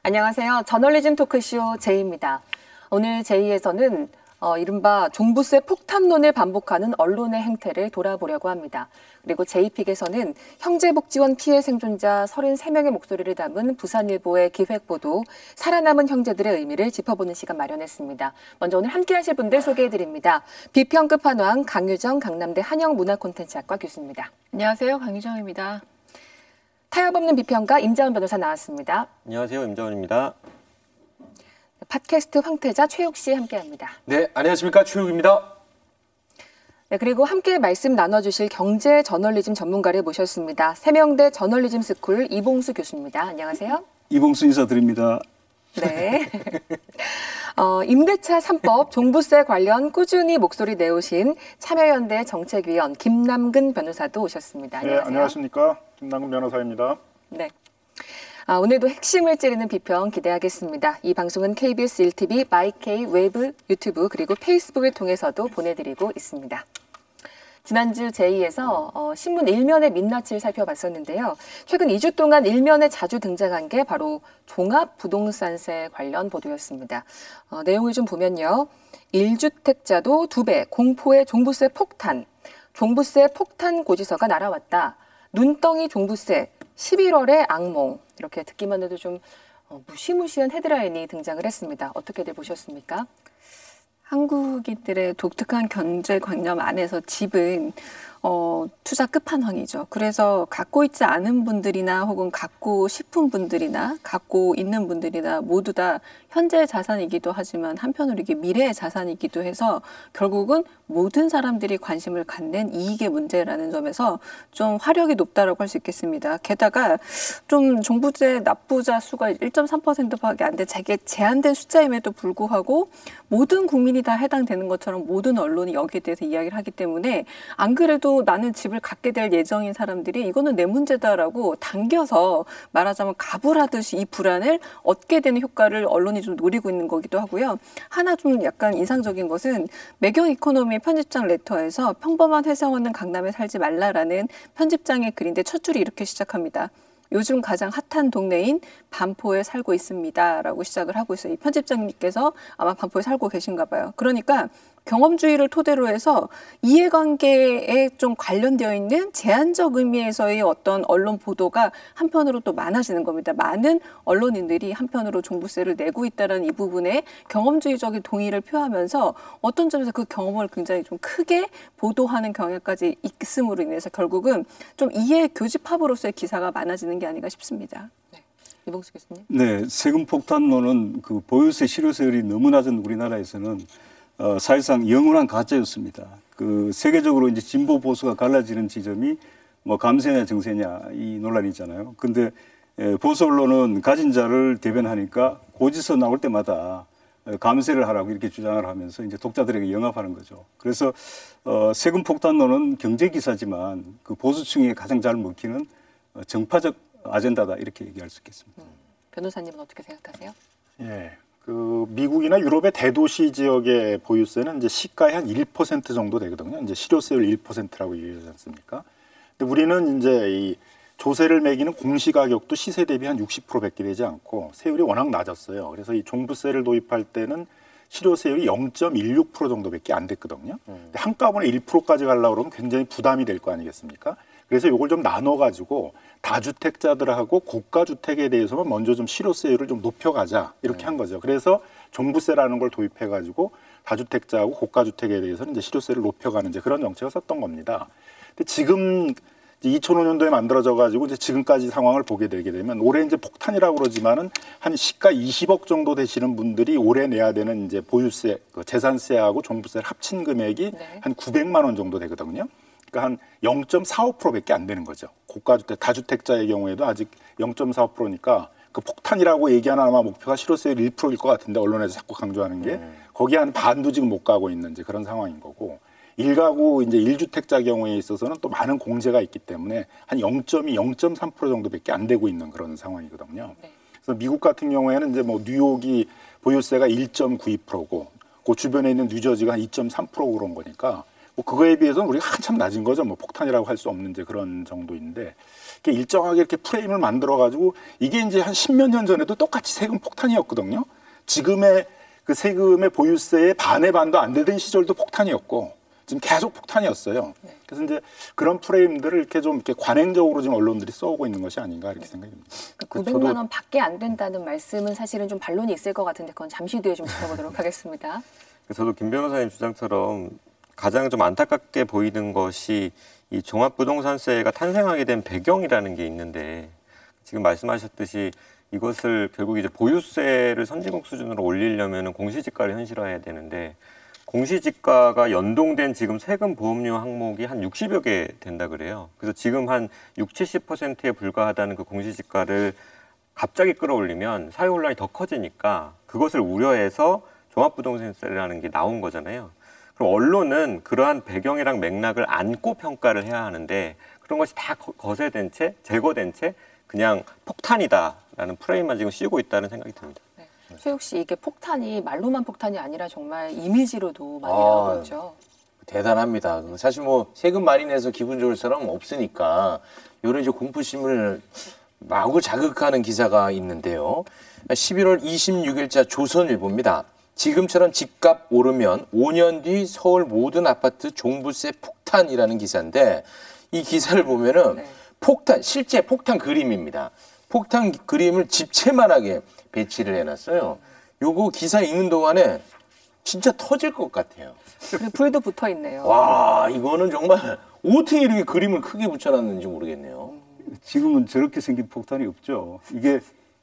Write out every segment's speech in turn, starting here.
안녕하세요. 저널리즘 토크쇼 제이입니다. 오늘 제이에서는 이른바 종부세 폭탄론을 반복하는 언론의 행태를 돌아보려고 합니다. 그리고 제이픽에서는 형제복지원 피해 생존자 33명의 목소리를 담은 부산일보의 기획보도 살아남은 형제들의 의미를 짚어보는 시간 마련했습니다. 먼저 오늘 함께하실 분들 소개해드립니다. 비평 끝판왕 강유정 강남대 한영문화콘텐츠학과 교수입니다. 안녕하세요. 강유정입니다. 타협 없는 비평가 임자은 변호사 나왔습니다. 안녕하세요. 임자은입니다. 팟캐스트 황태자 최욱 씨 함께합니다. 네, 안녕하십니까. 최욱입니다. 네, 그리고 함께 말씀 나눠주실 경제 저널리즘 전문가를 모셨습니다. 세명대 저널리즘 스쿨 이봉수 교수입니다. 안녕하세요. 이봉수 인사드립니다. 네. 임대차 3법 종부세 관련 꾸준히 목소리 내오신 참여연대 정책위원 김남근 변호사도 오셨습니다. 안녕하세요. 네, 안녕하십니까. 김남근 변호사입니다. 네. 오늘도 핵심을 찌르는 비평 기대하겠습니다. 이 방송은 KBS 1TV, 마이케이, 웨브, 유튜브 그리고 페이스북을 통해서도 보내드리고 있습니다. 지난주 제2에서 신문 일면의 민낯을 살펴봤었는데요. 최근 2주 동안 일면에 자주 등장한 게 바로 종합부동산세 관련 보도였습니다. 내용을 좀 보면요. 1주택자도 2배, 공포의 종부세 폭탄, 종부세 폭탄 고지서가 날아왔다. 눈덩이 종부세, 11월의 악몽. 이렇게 듣기만 해도 좀 무시무시한 헤드라인이 등장을 했습니다. 어떻게들 보셨습니까? 한국인들의 독특한 경제관념 안에서 집은 투자 끝판왕이죠. 그래서 갖고 있지 않은 분들이나 혹은 갖고 싶은 분들이나 갖고 있는 분들이나 모두 다 현재의 자산이기도 하지만 한편으로 이게 미래의 자산이기도 해서 결국은 모든 사람들이 관심을 갖는 이익의 문제라는 점에서 좀 화력이 높다라고 할 수 있겠습니다. 게다가 좀 종부세 납부자 수가 1.3%밖에 안 돼 되게 제한된 숫자임에도 불구하고 모든 국민이 다 해당되는 것처럼 모든 언론이 여기에 대해서 이야기를 하기 때문에 안 그래도 나는 집을 갖게 될 예정인 사람들이 이거는 내 문제다라고 당겨서 말하자면 가불하듯이 이 불안을 얻게 되는 효과를 언론이 좀 노리고 있는 거기도 하고요. 하나 좀 약간 인상적인 것은 매경 이코노미의 편집장 레터에서 평범한 회사원은 강남에 살지 말라라는 편집장의 글인데 첫 줄이 이렇게 시작합니다. 요즘 가장 핫한 동네인 반포에 살고 있습니다. 라고 시작을 하고 있어요. 이 편집장님께서 아마 반포에 살고 계신가 봐요. 그러니까 경험주의를 토대로 해서 이해관계에 좀 관련되어 있는 제한적 의미에서의 어떤 언론 보도가 한편으로 또 많아지는 겁니다. 많은 언론인들이 한편으로 종부세를 내고 있다는 이 부분에 경험주의적인 동의를 표하면서 어떤 점에서 그 경험을 굉장히 좀 크게 보도하는 경향까지 있음으로 인해서 결국은 좀 이해 교집합으로서의 기사가 많아지는 게 아닌가 싶습니다. 네. 이봉수 교수님. 네, 세금 폭탄론은 그 보유세 실효세율이 너무 낮은 우리나라에서는 사실상 영원한 가짜였습니다. 그 세계적으로 이제 진보 보수가 갈라지는 지점이 뭐 감세냐 정세냐 이 논란이잖아요. 근데 보수 언론은 가진 자를 대변하니까 고지서 나올 때마다 감세를 하라고 이렇게 주장을 하면서 이제 독자들에게 영합하는 거죠. 그래서 세금 폭탄론은 경제 기사지만 그 보수층에 가장 잘 먹히는 정파적 아젠다다 이렇게 얘기할 수 있겠습니다. 변호사님은 어떻게 생각하세요? 예. 그 미국이나 유럽의 대도시 지역의 보유세는 이제 시가의 한 1% 정도 되거든요. 이제 실효세율 1%라고 얘기하지 않습니까? 근데 우리는 이제 이 조세를 매기는 공시가격도 시세 대비 한 60%밖에 되지 않고 세율이 워낙 낮았어요. 그래서 이 종부세를 도입할 때는 실효세율이 0.16% 정도밖에 안 됐거든요. 근데 한꺼번에 1%까지 가려고 그러면 굉장히 부담이 될 거 아니겠습니까? 그래서 이걸 좀 나눠가지고 다주택자들하고 고가주택에 대해서만 먼저 좀 실효세율을 좀 높여가자 이렇게 한 거죠. 그래서 종부세라는 걸 도입해가지고 다주택자하고 고가주택에 대해서는 이제 실효세를 높여가는 이제 그런 정책을 썼던 겁니다. 근데 지금 2005년도에 만들어져가지고 이제 지금까지 상황을 보게 되게 되면 올해 이제 폭탄이라고 그러지만은 한 시가 20억 정도 되시는 분들이 올해 내야 되는 이제 보유세, 그 재산세하고 종부세를 합친 금액이 네. 한 900만 원 정도 되거든요. 그러니까 한 0.45%밖에 안 되는 거죠. 고가주택, 다주택자의 경우에도 아직 0.45%니까 그 폭탄이라고 얘기하는 아마 목표가 실효세율 1%일 것 같은데 언론에서 자꾸 강조하는 게 거기에 한 반도 지금 못 가고 있는 이제 그런 상황인 거고 일가구 이제 1주택자 경우에 있어서는 또 많은 공제가 있기 때문에 한 0.2, 0.3% 정도밖에 안 되고 있는 그런 상황이거든요. 네. 그래서 미국 같은 경우에는 이제 뭐 뉴욕이 보유세가 1.92%고 그 주변에 있는 뉴저지가 한 2.3% 그런 거니까 뭐 그거에 비해서는 우리가 한참 낮은 거죠. 뭐 폭탄이라고 할 수 없는 이제 그런 정도인데 이렇게 일정하게 이렇게 프레임을 만들어 가지고 이게 이제 한 10몇 년 전에도 똑같이 세금 폭탄이었거든요. 지금의 그 세금의 보유세의 반의 반도 안 되던 시절도 폭탄이었고 지금 계속 폭탄이었어요. 그래서 이제 그런 프레임들을 이렇게 좀 이렇게 관행적으로 지금 언론들이 써오고 있는 것이 아닌가 이렇게 생각합니다. 900만 원 밖에 안 된다는 말씀은 사실은 좀 반론이 있을 것 같은데 그건 잠시 뒤에 좀 짚어보도록 하겠습니다. 저도 김 변호사님 주장처럼 가장 좀 안타깝게 보이는 것이 이 종합부동산세가 탄생하게 된 배경이라는 게 있는데 지금 말씀하셨듯이 이것을 결국 이제 보유세를 선진국 수준으로 올리려면 공시지가를 현실화해야 되는데 공시지가가 연동된 지금 세금 보험료 항목이 한 60여 개 된다 그래요. 그래서 지금 한 60-70%에 불과하다는 그 공시지가를 갑자기 끌어올리면 사회 혼란이 더 커지니까 그것을 우려해서 종합부동산세라는 게 나온 거잖아요. 그럼 언론은 그러한 배경이랑 맥락을 안고 평가를 해야 하는데 그런 것이 다 거세된 채, 제거된 채 그냥 폭탄이다라는 프레임만 지금 씌우고 있다는 생각이 듭니다. 최욱 씨, 이게 폭탄이 말로만 폭탄이 아니라 정말 이미지로도 많이 나오고 있죠. 대단합니다. 사실 뭐 세금 많이 내서 기분 좋을 사람은 없으니까 이런 이제 공포심을 마구 자극하는 기사가 있는데요. 11월 26일자 조선일보입니다. 지금처럼 집값 오르면 5년 뒤 서울 모든 아파트 종부세 폭탄이라는 기사인데 이 기사를 보면은 폭탄, 실제 폭탄 그림입니다. 폭탄 그림을 집채만하게 배치를 해놨어요. 요거 기사 읽는 동안에 진짜 터질 것 같아요. 그리고 불도 붙어 있네요. 와, 이거는 정말 어떻게 이렇게 그림을 크게 붙여놨는지 모르겠네요. 지금은 저렇게 생긴 폭탄이 없죠. 이게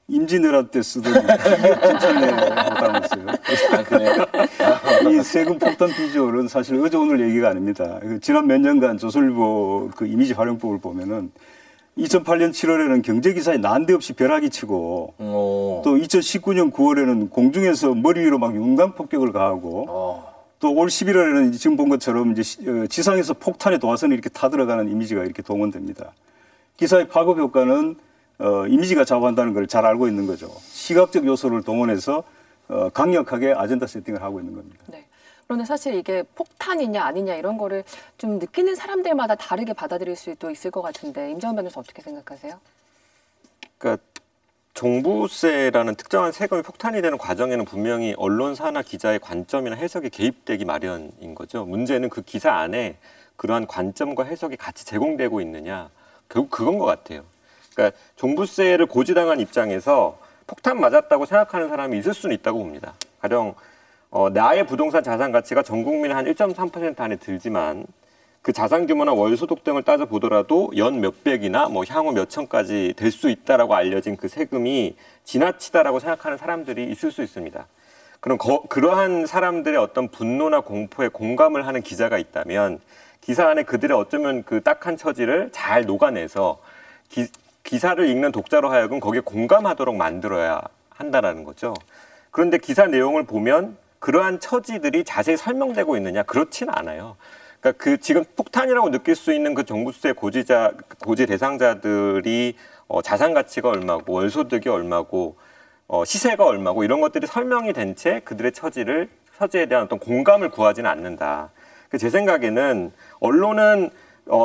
임진왜란 때 쓰던 진천에 폭탄이었어요. 아, 그래요? 이 세금 폭탄 비주얼은 사실 어제 오늘 얘기가 아닙니다. 지난 몇 년간 조선일보 그 이미지 활용법을 보면은 2008년 7월에는 경제기사에 난데없이 벼락이 치고 또 2019년 9월에는 공중에서 머리 위로 막 융단 폭격을 가하고 또 올 11월에는 지금 본 것처럼 이제 지상에서 폭탄의 도화선이 이렇게 타들어가는 이미지가 이렇게 동원됩니다. 기사의 파급 효과는 이미지가 좌우한다는 걸 잘 알고 있는 거죠. 시각적 요소를 동원해서 강력하게 아젠다 세팅을 하고 있는 겁니다. 네. 그런데 사실 이게 폭탄이냐 아니냐 이런 거를 좀 느끼는 사람들마다 다르게 받아들일 수도 있을 것 같은데 임정은 변호사 어떻게 생각하세요? 그러니까 종부세라는 특정한 세금이 폭탄이 되는 과정에는 분명히 언론사나 기자의 관점이나 해석이 개입되기 마련인 거죠. 문제는 그 기사 안에 그러한 관점과 해석이 같이 제공되고 있느냐 결국 그건 것 같아요. 그러니까 종부세를 고지당한 입장에서 폭탄 맞았다고 생각하는 사람이 있을 수는 있다고 봅니다. 가령 나의 부동산 자산 가치가 전 국민의 한 1.3% 안에 들지만 그 자산 규모나 월 소득 등을 따져 보더라도 연 몇백이나 뭐 향후 몇천까지 될 수 있다라고 알려진 그 세금이 지나치다라고 생각하는 사람들이 있을 수 있습니다. 그럼 그러한 사람들의 어떤 분노나 공포에 공감을 하는 기자가 있다면 기사 안에 그들의 어쩌면 그 딱한 처지를 잘 녹아내서 기사를 읽는 독자로 하여금 거기에 공감하도록 만들어야 한다라는 거죠. 그런데 기사 내용을 보면 그러한 처지들이 자세히 설명되고 있느냐? 그렇지는 않아요. 그러니까 그 지금 폭탄이라고 느낄 수 있는 그 종부세 고지 대상자들이 자산 가치가 얼마고 월소득이 얼마고 시세가 얼마고 이런 것들이 설명이 된 채 그들의 처지에 대한 어떤 공감을 구하지는 않는다. 제 생각에는 언론은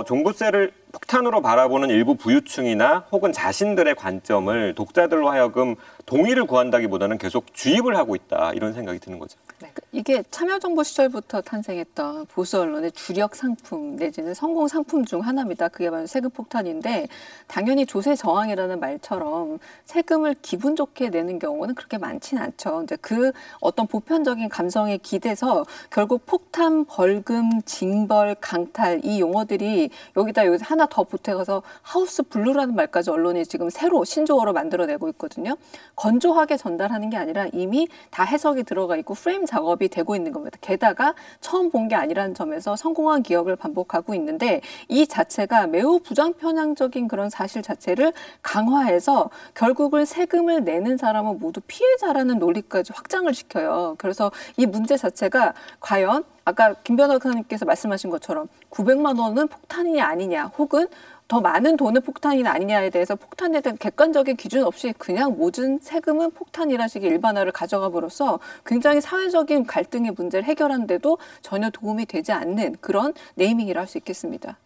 종부세를 폭탄으로 바라보는 일부 부유층이나 혹은 자신들의 관점을 독자들로 하여금 동의를 구한다기보다는 계속 주입을 하고 있다 이런 생각이 드는 거죠. 네. 이게 참여정부 시절부터 탄생했던 보수 언론의 주력 상품 내지는 성공 상품 중 하나입니다. 그게 바로 세금 폭탄인데 당연히 조세 저항이라는 말처럼 세금을 기분 좋게 내는 경우는 그렇게 많지는 않죠. 이제 그 어떤 보편적인 감성에 기대서 결국 폭탄, 벌금, 징벌, 강탈 이 용어들이 여기다 하나 더 보태서 하우스 블루라는 말까지 언론이 지금 새로 신조어로 만들어내고 있거든요. 건조하게 전달하는 게 아니라 이미 다 해석이 들어가 있고 프레임 작업이 되고 있는 겁니다. 게다가 처음 본 게 아니라는 점에서 성공한 기억을 반복하고 있는데 이 자체가 매우 부정편향적인 그런 사실 자체를 강화해서 결국은 세금을 내는 사람은 모두 피해자라는 논리까지 확장을 시켜요. 그래서 이 문제 자체가 과연 아까 김 변호사님께서 말씀하신 것처럼 900만 원은 폭탄이냐 아니냐 혹은 더 많은 돈은 폭탄이나 아니냐에 대해서 폭탄에 대한 객관적인 기준 없이 그냥 모든 세금은 폭탄이라는 식의 일반화를 가져감으로써 굉장히 사회적인 갈등의 문제를 해결하는데도 전혀 도움이 되지 않는 그런 네이밍이라 할 수 있겠습니다.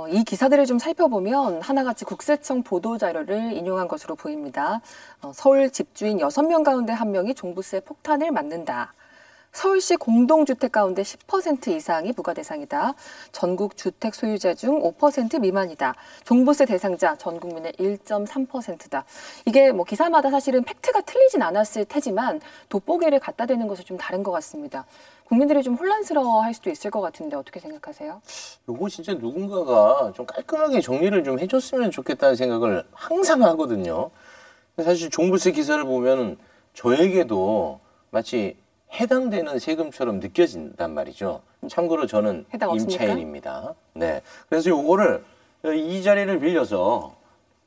이 기사들을 좀 살펴보면 하나같이 국세청 보도자료를 인용한 것으로 보입니다. 서울 집주인 6명 가운데 1명이 종부세 폭탄을 맞는다. 서울시 공동주택 가운데 10% 이상이 부과 대상이다. 전국 주택 소유자 중 5% 미만이다. 종부세 대상자 전 국민의 1.3%다. 이게 뭐 기사마다 사실은 팩트가 틀리진 않았을 테지만 돋보기를 갖다 대는 것은 좀 다른 것 같습니다. 국민들이 좀 혼란스러워할 수도 있을 것 같은데 어떻게 생각하세요? 요거 진짜 누군가가 좀 깔끔하게 정리를 좀 해줬으면 좋겠다는 생각을 항상 하거든요. 사실 종부세 기사를 보면 저에게도 마치 해당되는 세금처럼 느껴진단 말이죠. 참고로 저는 해당 없습니까? 임차인입니다. 네. 그래서 요거를 이 자리를 빌려서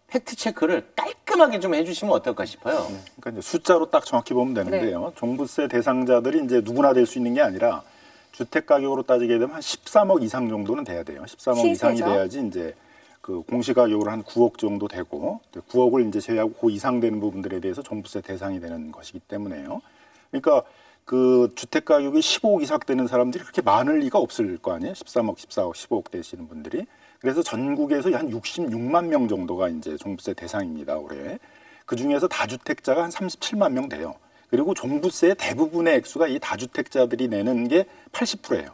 팩트 체크를 깔끔하게 좀 해주시면 어떨까 싶어요. 그러니까 이제 숫자로 딱 정확히 보면 되는데요. 종부세 대상자들이 이제 누구나 될 수 있는 게 아니라 주택 가격으로 따지게 되면 한 13억 이상 정도는 돼야 돼요. 13억 시세죠? 이상이 돼야지 이제 그 공시가격으로 한 9억 정도 되고 9억을 이제 제외하고 그 이상 되는 부분들에 대해서 종부세 대상이 되는 것이기 때문에요. 그러니까 그 주택 가격이 15억 이상 되는 사람들이 그렇게 많을 리가 없을 거 아니에요. 13억, 14억, 15억 되시는 분들이. 그래서 전국에서 한 66만 명 정도가 이제 종부세 대상입니다, 올해. 그 중에서 다주택자가 한 37만 명 돼요. 그리고 종부세의 대부분의 액수가 이 다주택자들이 내는 게 80%예요.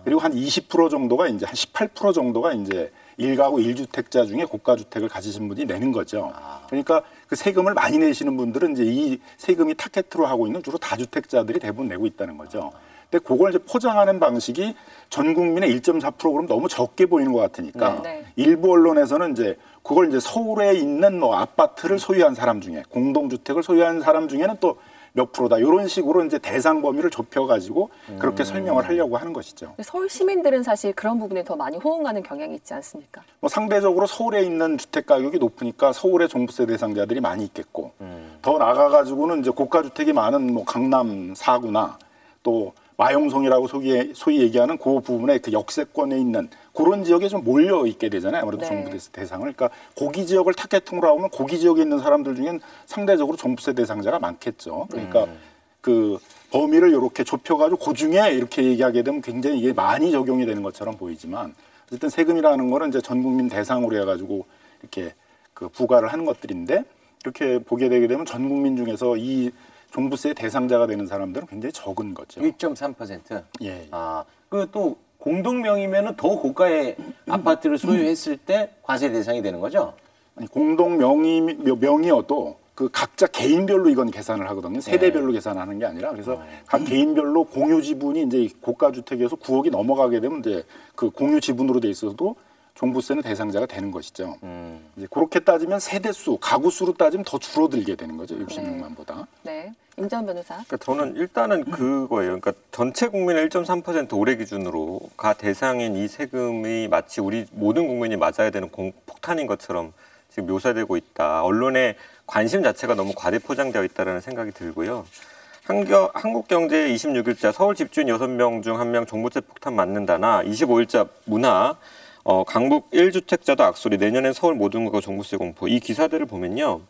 그리고 한 20% 정도가 이제 한 18% 정도가 이제 1가구 1주택자 중에 고가주택을 가지신 분이 내는 거죠. 그러니까 그 세금을 많이 내시는 분들은 이제 이 세금이 타겟으로 하고 있는 주로 다주택자들이 대부분 내고 있다는 거죠. 근데 그걸 이제 포장하는 방식이 전 국민의 1.4% 그럼 너무 적게 보이는 것 같으니까 네. 일부 언론에서는 이제 그걸 이제 서울에 있는 뭐 아파트를 소유한 사람 중에 공동주택을 소유한 사람 중에는 또 몇 프로다 이런 식으로 이제 대상 범위를 좁혀가지고 그렇게 설명을 하려고 하는 것이죠. 서울 시민들은 사실 그런 부분에 더 많이 호응하는 경향이 있지 않습니까? 뭐 상대적으로 서울에 있는 주택 가격이 높으니까 서울의 종부세 대상자들이 많이 있겠고 더 나가가지고는 이제 고가 주택이 많은 뭐 강남 4구나 또 마용성이라고 소위 얘기하는 그 부분에 그 역세권에 있는 그런 지역에 좀 몰려 있게 되잖아요. 아무래도 네. 종부세 대상을. 그러니까 고기 지역을 타겟으로 하면 고기 지역에 있는 사람들 중엔 상대적으로 종부세 대상자가 많겠죠. 그러니까 그 범위를 이렇게 좁혀가지고 그 중에 이렇게 얘기하게 되면 굉장히 이게 많이 적용이 되는 것처럼 보이지만 어쨌든 세금이라는 거는 이제 전 국민 대상으로 해가지고 이렇게 그 부과를 하는 것들인데 이렇게 보게 되게 되면 전 국민 중에서 이 종부세 대상자가 되는 사람들은 굉장히 적은 거죠. 1.3%. 예. 그 또 공동명의면은 더 고가의 아파트를 소유했을 때 과세 대상이 되는 거죠? 아니, 공동 명의여도 그 각자 개인별로 이건 계산을 하거든요. 세대별로 계산하는 게 아니라 그래서 각 개인별로 공유 지분이 이제 고가 주택에서 9억이 넘어가게 되면 이제 그 공유 지분으로 돼 있어도 종부세는 대상자가 되는 것이죠. 이제 그렇게 따지면 세대 수, 가구 수로 따지면 더 줄어들게 되는 거죠. 66만보다. 네. 임재원 변호사. 그러니까 저는 일단은 그거예요. 그러니까 전체 국민의 1.3% 올해 기준으로 가 대상인 이 세금이 마치 우리 모든 국민이 맞아야 되는 폭탄인 것처럼 지금 묘사되고 있다. 언론의 관심 자체가 너무 과대 포장되어 있다는 생각이 들고요. 한국경제 26일자 서울 집주인 6명 중 1명 종부세 폭탄 맞는다나 25일자 문화 강북 1주택자도 악소리 내년엔 서울 모든 구가 종부세 공포 이 기사들을 보면요.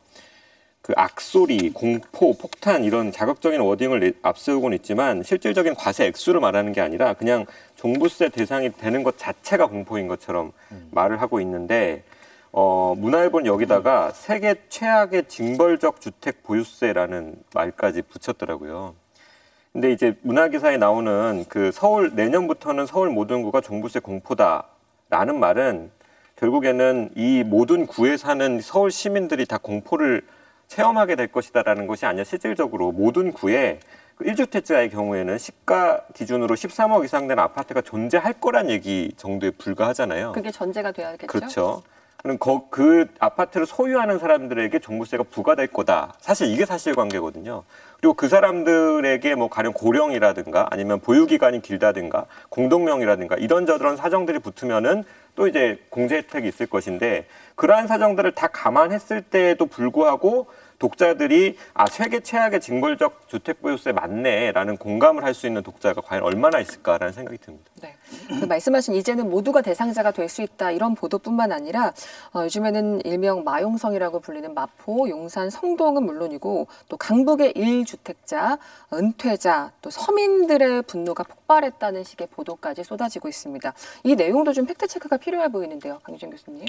그 악소리, 공포, 폭탄 이런 자극적인 워딩을 앞세우고는 있지만 실질적인 과세 액수를 말하는 게 아니라 그냥 종부세 대상이 되는 것 자체가 공포인 것처럼 말을 하고 있는데 문화일보는 여기다가 세계 최악의 징벌적 주택 보유세라는 말까지 붙였더라고요. 근데 이제 문화기사에 나오는 그 내년부터는 서울 모든 구가 종부세 공포다라는 말은 결국에는 이 모든 구에 사는 서울 시민들이 다 공포를 체험하게 될 것이다라는 것이 아니라 실질적으로 모든 구에 1주택자의 경우에는 시가 기준으로 13억 이상 되는 아파트가 존재할 거란 얘기 정도에 불과하잖아요. 그게 전제가 돼야겠죠. 그렇죠. 그럼 그 아파트를 소유하는 사람들에게 종부세가 부과될 거다. 사실 이게 사실관계거든요. 그리고 그 사람들에게 뭐 가령 고령이라든가 아니면 보유기간이 길다든가 공동명이라든가 이런저런 사정들이 붙으면은 또 이제 공제 혜택이 있을 것인데 그러한 사정들을 다 감안했을 때에도 불구하고 독자들이 세계 최악의 징벌적 주택보유세 맞네라는 공감을 할 수 있는 독자가 과연 얼마나 있을까라는 생각이 듭니다. 네. 그 말씀하신 이제는 모두가 대상자가 될 수 있다 이런 보도뿐만 아니라 요즘에는 일명 마용성이라고 불리는 마포, 용산, 성동은 물론이고 또 강북의 1주택자, 은퇴자, 또 서민들의 분노가 폭발했다는 식의 보도까지 쏟아지고 있습니다. 이 내용도 좀 팩트체크가 필요해 보이는데요. 강유정 교수님.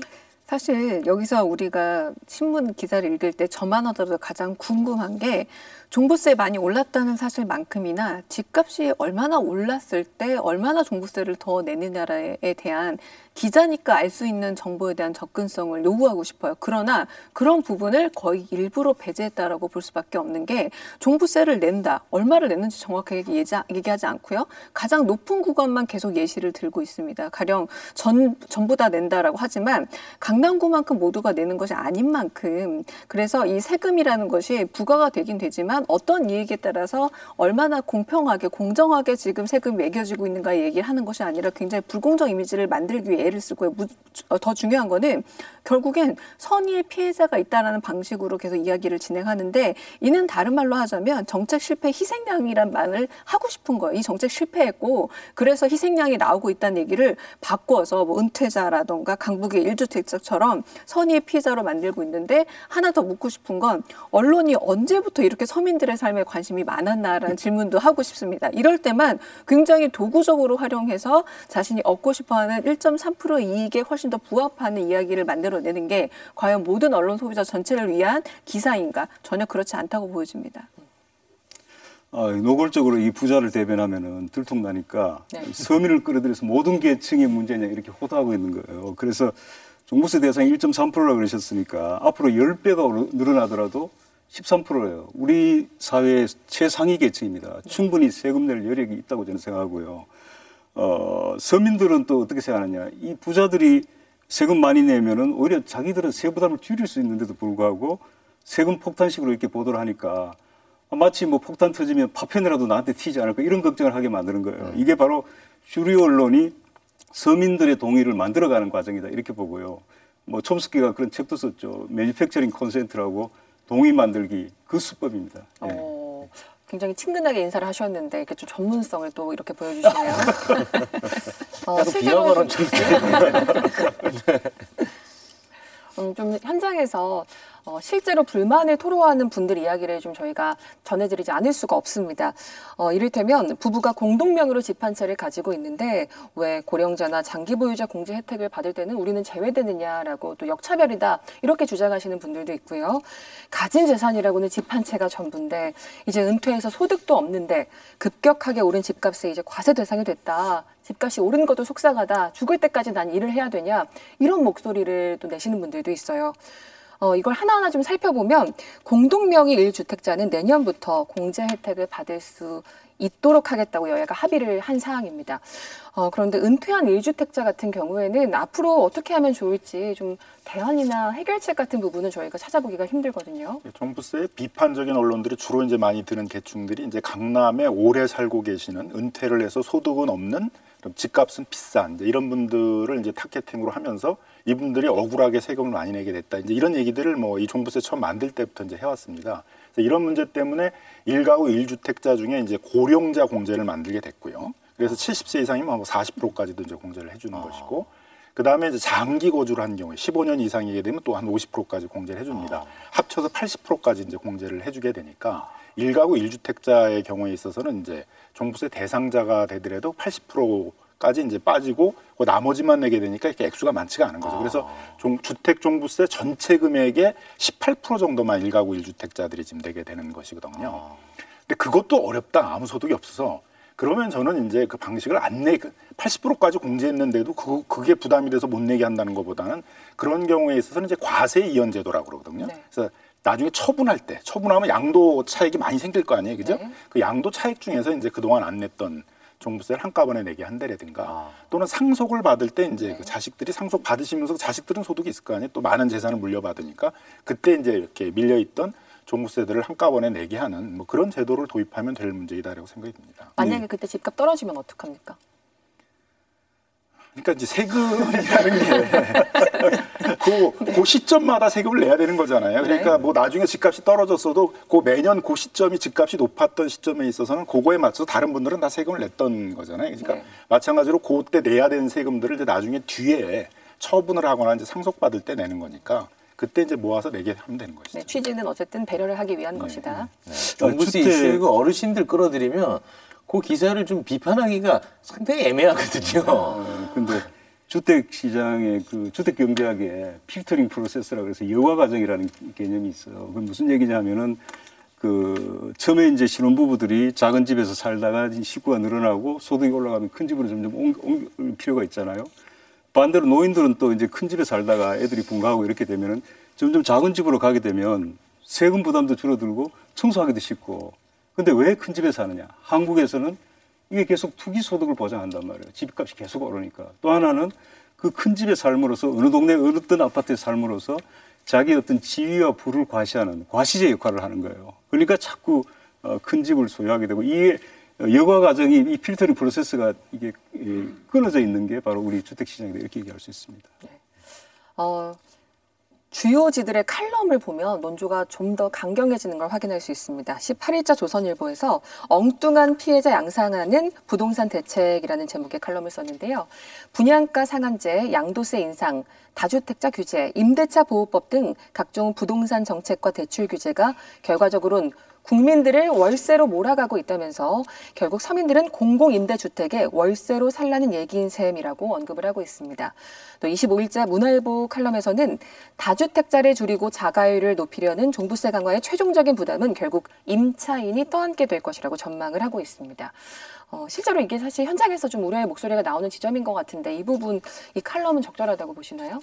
사실 여기서 우리가 신문 기사를 읽을 때 저만 하더라도 가장 궁금한 게 종부세 많이 올랐다는 사실만큼이나 집값이 얼마나 올랐을 때 얼마나 종부세를 더 내느냐에 대한 기자니까 알 수 있는 정보에 대한 접근성을 요구하고 싶어요. 그러나 그런 부분을 거의 일부러 배제했다라고 볼 수밖에 없는 게 종부세를 낸다. 얼마를 냈는지 정확하게 얘기하지 않고요. 가장 높은 구간만 계속 예시를 들고 있습니다. 가령 전부 다 낸다라고 하지만 강남구만큼 모두가 내는 것이 아닌 만큼 그래서 이 세금이라는 것이 부과가 되긴 되지만 어떤 이익에 따라서 얼마나 공평하게 공정하게 지금 세금이 매겨지고 있는가 얘기를 하는 것이 아니라 굉장히 불공정 이미지를 만들기 위해 애를 쓰고 더 중요한 거는 결국엔 선의의 피해자가 있다라는 방식으로 계속 이야기를 진행하는데 이는 다른 말로 하자면 정책 실패 희생양이란 말을 하고 싶은 거예요. 이 정책 실패했고 그래서 희생양이 나오고 있다는 얘기를 바꿔서 뭐 은퇴자라던가 강북의 1주택자처럼 선의의 피해자로 만들고 있는데 하나 더 묻고 싶은 건 언론이 언제부터 이렇게 서민들의 삶에 관심이 많았나라는 질문도 하고 싶습니다. 이럴 때만 굉장히 도구적으로 활용해서 자신이 얻고 싶어하는 1.3% 이익에 훨씬 더 부합하는 이야기를 만들어내는 게 과연 모든 언론 소비자 전체를 위한 기사인가? 전혀 그렇지 않다고 보여집니다. 노골적으로 이 부자를 대변하면은 들통나니까 네. 서민을 끌어들여서 모든 계층의 문제냐 이렇게 호도하고 있는 거예요. 그래서 종부세 대상이 1.3%라고 그러셨으니까 앞으로 10배가 늘어나더라도 13%예요. 우리 사회의 최상위 계층입니다. 충분히 세금 낼 여력이 있다고 저는 생각하고요. 서민들은 또 어떻게 생각하느냐. 이 부자들이 세금 많이 내면은 오히려 자기들은 세부담을 줄일 수 있는데도 불구하고 세금 폭탄식으로 이렇게 보도를 하니까 마치 뭐 폭탄 터지면 파편이라도 나한테 튀지 않을까 이런 걱정을 하게 만드는 거예요. 이게 바로 주류 언론이 서민들의 동의를 만들어가는 과정이다 이렇게 보고요. 뭐 촘스키가 그런 책도 썼죠. 매니팩처링 콘센트라고 동의 만들기 그 수법입니다. 네. 굉장히 친근하게 인사를 하셨는데 이렇게 좀 전문성을 또 이렇게 보여주시네요. 비하 발언 좀 좀 현장에서 실제로 불만을 토로하는 분들 이야기를 좀 저희가 전해드리지 않을 수가 없습니다. 이를테면 부부가 공동명의로 집 한 채를 가지고 있는데 왜 고령자나 장기보유자 공제 혜택을 받을 때는 우리는 제외되느냐라고 또 역차별이다 이렇게 주장하시는 분들도 있고요. 가진 재산이라고는 집 한 채가 전부인데 이제 은퇴해서 소득도 없는데 급격하게 오른 집값에 이제 과세 대상이 됐다. 집값이 오른 것도 속상하다. 죽을 때까지 난 일을 해야 되냐. 이런 목소리를 또 내시는 분들도 있어요. 이걸 하나하나 좀 살펴보면 공동명의 1주택자는 내년부터 공제 혜택을 받을 수 있도록 하겠다고 여야가 합의를 한 사항입니다. 그런데 은퇴한 1주택자 같은 경우에는 앞으로 어떻게 하면 좋을지 좀 대안이나 해결책 같은 부분은 저희가 찾아보기가 힘들거든요. 종부세에 비판적인 언론들이 주로 이제 많이 드는 계층들이 이제 강남에 오래 살고 계시는 은퇴를 해서 소득은 없는 집값은 비싼 이제 이런 분들을 이제 타겟팅으로 하면서 이분들이 억울하게 세금을 많이 내게 됐다. 이제 이런 얘기들을 뭐 이 종부세 처음 만들 때부터 이제 해왔습니다. 그래서 이런 문제 때문에 1가구 1주택자 중에 이제 고령자 공제를 만들게 됐고요. 그래서 70세 이상이면 40%까지도 이제 공제를 해주는 것이고, 그 다음에 이제 장기 거주를 한 경우에 15년 이상이게 되면 또 한 50%까지 공제를 해줍니다. 합쳐서 80%까지 이제 공제를 해주게 되니까 1가구 1주택자의 경우에 있어서는 이제 종부세 대상자가 되더라도 80%까지 이제 빠지고 그 나머지만 내게 되니까 이렇게 액수가 많지가 않은 거죠. 그래서 주택 종부세 전체 금액의 18% 정도만 1가구 1주택자들이 지금 내게 되는 것이거든요. 근데 그것도 어렵다. 아무 소득이 없어서. 그러면 저는 이제 그 방식을 안 80%까지 공제했는데도 그게 부담이 돼서 못 내게 한다는 것보다는 그런 경우에 있어서는 이제 과세 이연 제도라고 그러거든요. 네. 그래서 나중에 처분할 때 처분하면 양도 차익이 많이 생길 거 아니에요, 그죠? 네. 그 양도 차익 중에서 이제 그동안 안 냈던 종부세를 한꺼번에 내게 한다라든가 또는 상속을 받을 때 이제 그 자식들이 상속 받으시면서 자식들은 소득이 있을 거 아니에요. 또 많은 재산을 물려받으니까 그때 이제 이렇게 밀려있던 종부세들을 한꺼번에 내게 하는 뭐 그런 제도를 도입하면 될 문제이다라고 생각이 듭니다. 만약에 그때 집값 떨어지면 어떡합니까? 그러니까 이제 세금이라는 게 그 시점마다 세금을 내야 되는 거잖아요. 그러니까 네. 뭐 나중에 집값이 떨어졌어도 그 매년 그 시점이 집값이 높았던 시점에 있어서는 그거에 맞춰서 다른 분들은 다 세금을 냈던 거잖아요. 그러니까 네. 마찬가지로 그때 내야 되는 세금들을 이제 나중에 뒤에 처분을 하거나 이제 상속받을 때 내는 거니까 그때 이제 모아서 내게 하면 되는 것이죠. 네, 취지는 어쨌든 배려를 하기 위한 것이다. 종부세 주택- 이슈 어르신들 끌어들이면 그 기사를 좀 비판하기가 상당히 애매하거든요. 근데 주택 시장의 그 주택 경제학에 필터링 프로세스라고 해서 여과 과정이라는 개념이 있어요. 그 무슨 얘기냐면은 그 처음에 이제 신혼부부들이 작은 집에서 살다가 식구가 늘어나고 소득이 올라가면 큰 집으로 점점 옮길 필요가 있잖아요. 반대로 노인들은 또 이제 큰 집에 살다가 애들이 분가하고 이렇게 되면은 점점 작은 집으로 가게 되면 세금 부담도 줄어들고 청소하기도 쉽고. 근데 왜 큰 집에 사느냐? 한국에서는 이게 계속 투기 소득을 보장한단 말이에요. 집값이 계속 오르니까. 또 하나는 그 큰 집에 삶으로써 어느 동네 어떤 아파트에 삶으로써 자기 어떤 지위와 부를 과시하는 과시제 역할을 하는 거예요. 그러니까 자꾸 큰 집을 소유하게 되고 이게 여과 과정이 이 필터링 프로세스가 이게 끊어져 있는 게 바로 우리 주택 시장이다 이렇게 얘기할 수 있습니다. 주요지들의 칼럼을 보면 논조가 좀 더 강경해지는 걸 확인할 수 있습니다. 18일자 조선일보에서 엉뚱한 피해자 양상하는 부동산 대책이라는 제목의 칼럼을 썼는데요. 분양가 상한제, 양도세 인상, 다주택자 규제, 임대차 보호법 등 각종 부동산 정책과 대출 규제가 결과적으로는 국민들을 월세로 몰아가고 있다면서 결국 서민들은 공공임대주택에 월세로 살라는 얘기인 셈이라고 언급을 하고 있습니다. 또 25일자 문화일보 칼럼에서는 다주택자를 줄이고 자가율을 높이려는 종부세 강화의 최종적인 부담은 결국 임차인이 떠안게 될 것이라고 전망을 하고 있습니다. 실제로 이게 사실 현장에서 좀 우려의 목소리가 나오는 지점인 것 같은데 이 부분, 이 칼럼은 적절하다고 보시나요?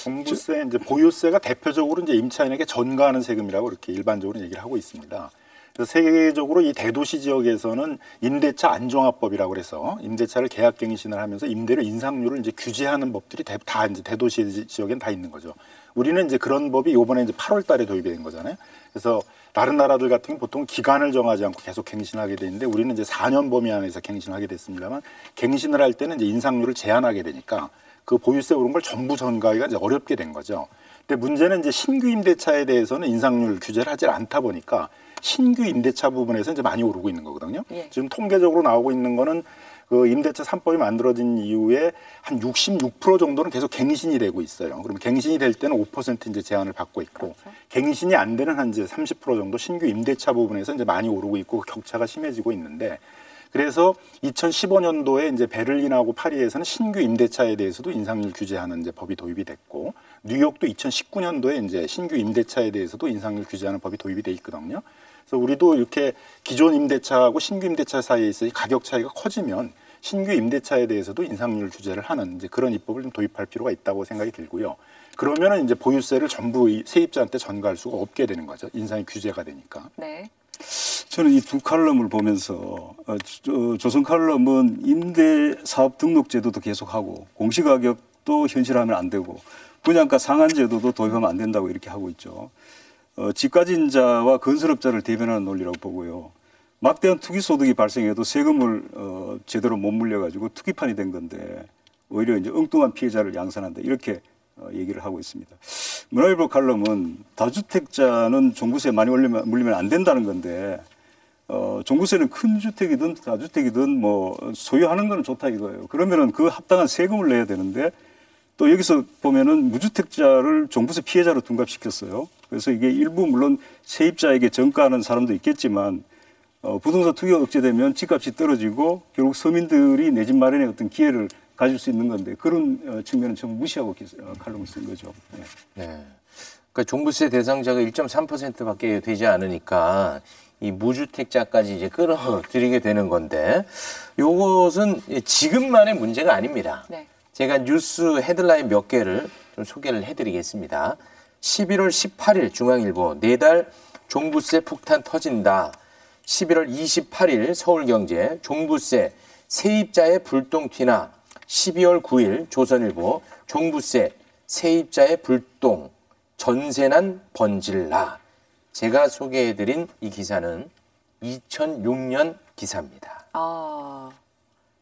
종부세, 이제 보유세가 대표적으로 이제 임차인에게 전가하는 세금이라고 이렇게 일반적으로 얘기를 하고 있습니다. 그래서 세계적으로 이 대도시 지역에서는 임대차 안정화법이라고 그래서 임대차를 계약갱신을 하면서 임대료 인상률을 이제 규제하는 법들이 다 이제 대도시 지역엔 다 있는 거죠. 우리는 이제 그런 법이 이번에 이제 8월달에 도입이 된 거잖아요. 그래서 다른 나라들 같은 경우 보통 기간을 정하지 않고 계속 갱신하게 되는데 우리는 이제 4년 범위 안에서 갱신하게 됐습니다만 갱신을 할 때는 이제 인상률을 제한하게 되니까 그 보유세 오른 걸 전부 전가하기가 이제 어렵게 된 거죠. 근데 문제는 이제 신규 임대차에 대해서는 인상률 규제를 하지 않다 보니까 신규 임대차 부분에서 이제 많이 오르고 있는 거거든요. 예. 지금 통계적으로 나오고 있는 거는 그 임대차 3법이 만들어진 이후에 한 66% 정도는 계속 갱신이 되고 있어요. 그러면 갱신이 될 때는 5% 이제 제한을 받고 있고 갱신이 안 되는 한 이제 30% 정도 신규 임대차 부분에서 이제 많이 오르고 있고 격차가 심해지고 있는데 그래서 2015년도에 이제 베를린하고 파리에서는 신규 임대차에 대해서도 인상률 규제하는 이제 법이 도입이 됐고 뉴욕도 2019년도에 이제 신규 임대차에 대해서도 인상률 규제하는 법이 도입이 돼 있거든요. 그래서 우리도 이렇게 기존 임대차하고 신규 임대차 사이에 있어 가격 차이가 커지면 신규 임대차에 대해서도 인상률 규제를 하는 이제 그런 입법을 좀 도입할 필요가 있다고 생각이 들고요. 그러면은 이제 보유세를 전부 세입자한테 전가할 수가 없게 되는 거죠. 인상이 규제가 되니까. 네. 저는 이 두 칼럼을 보면서 조선 칼럼은 임대사업 등록제도도 계속하고 공시가격도 현실화하면 안 되고 분양가 상한제도도 도입하면 안 된다고 이렇게 하고 있죠. 집가진 자와 건설업자를 대변하는 논리라고 보고요. 막대한 투기 소득이 발생해도 세금을 제대로 못 물려가지고 투기판이 된 건데 오히려 이제 엉뚱한 피해자를 양산한다 이렇게 얘기를 하고 있습니다. 문화일보 칼럼은 다주택자는 종부세 많이 물리면 안 된다는 건데 종부세는 큰 주택이든 다주택이든 뭐 소유하는 건 좋다 이거예요. 그러면은 그 합당한 세금을 내야 되는데 또 여기서 보면은 무주택자를 종부세 피해자로 둔갑시켰어요. 그래서 이게 일부 물론 세입자에게 전가하는 사람도 있겠지만 부동산 투기가 억제되면 집값이 떨어지고 결국 서민들이 내 집 마련의 어떤 기회를 가질 수 있는 건데 그런 측면은 전부 무시하고 칼럼을 쓴 거죠. 네. 네. 그러니까 종부세 대상자가 1.3%밖에 되지 않으니까 이 무주택자까지 이제 끌어들이게 되는 건데 요것은 지금만의 문제가 아닙니다. 네. 제가 뉴스 헤드라인 몇 개를 좀 소개를 해드리겠습니다. 11월 18일 중앙일보 4달 종부세 폭탄 터진다. 11월 28일 서울경제 종부세 세입자의 불똥 튀나. 12월 9일 조선일보 종부세 세입자의 불똥 전세난 번질나. 제가 소개해드린 이 기사는 2006년 기사입니다.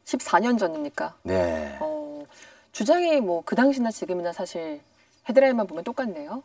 14년 전입니까? 네. 주장이 뭐 그 당시나 지금이나 사실 헤드라인만 보면 똑같네요.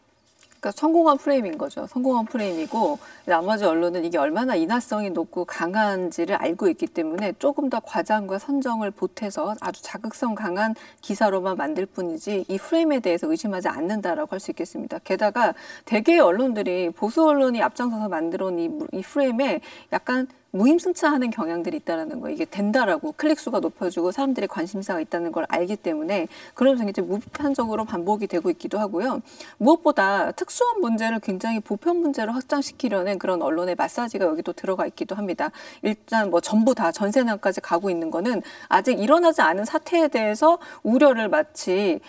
그러니까 성공한 프레임인 거죠. 성공한 프레임이고 나머지 언론은 이게 얼마나 인화성이 높고 강한지를 알고 있기 때문에 조금 더 과장과 선정을 보태서 아주 자극성 강한 기사로만 만들 뿐이지 이 프레임에 대해서 의심하지 않는다라고 할 수 있겠습니다. 게다가 대개의 언론들이 보수 언론이 앞장서서 만들어온 이 프레임에 약간 무임승차하는 경향들이 있다는 거예요. 이게 된다라고 클릭수가 높아지고 사람들의 관심사가 있다는 걸 알기 때문에 그러면서 이제 무비판적으로 반복이 되고 있기도 하고요. 무엇보다 특수한 문제를 굉장히 보편 문제로 확장시키려는 그런 언론의 마사지가 여기도 들어가 있기도 합니다. 일단 뭐 전부 다 전세난까지 가고 있는 거는 아직 일어나지 않은 사태에 대해서 우려를 마치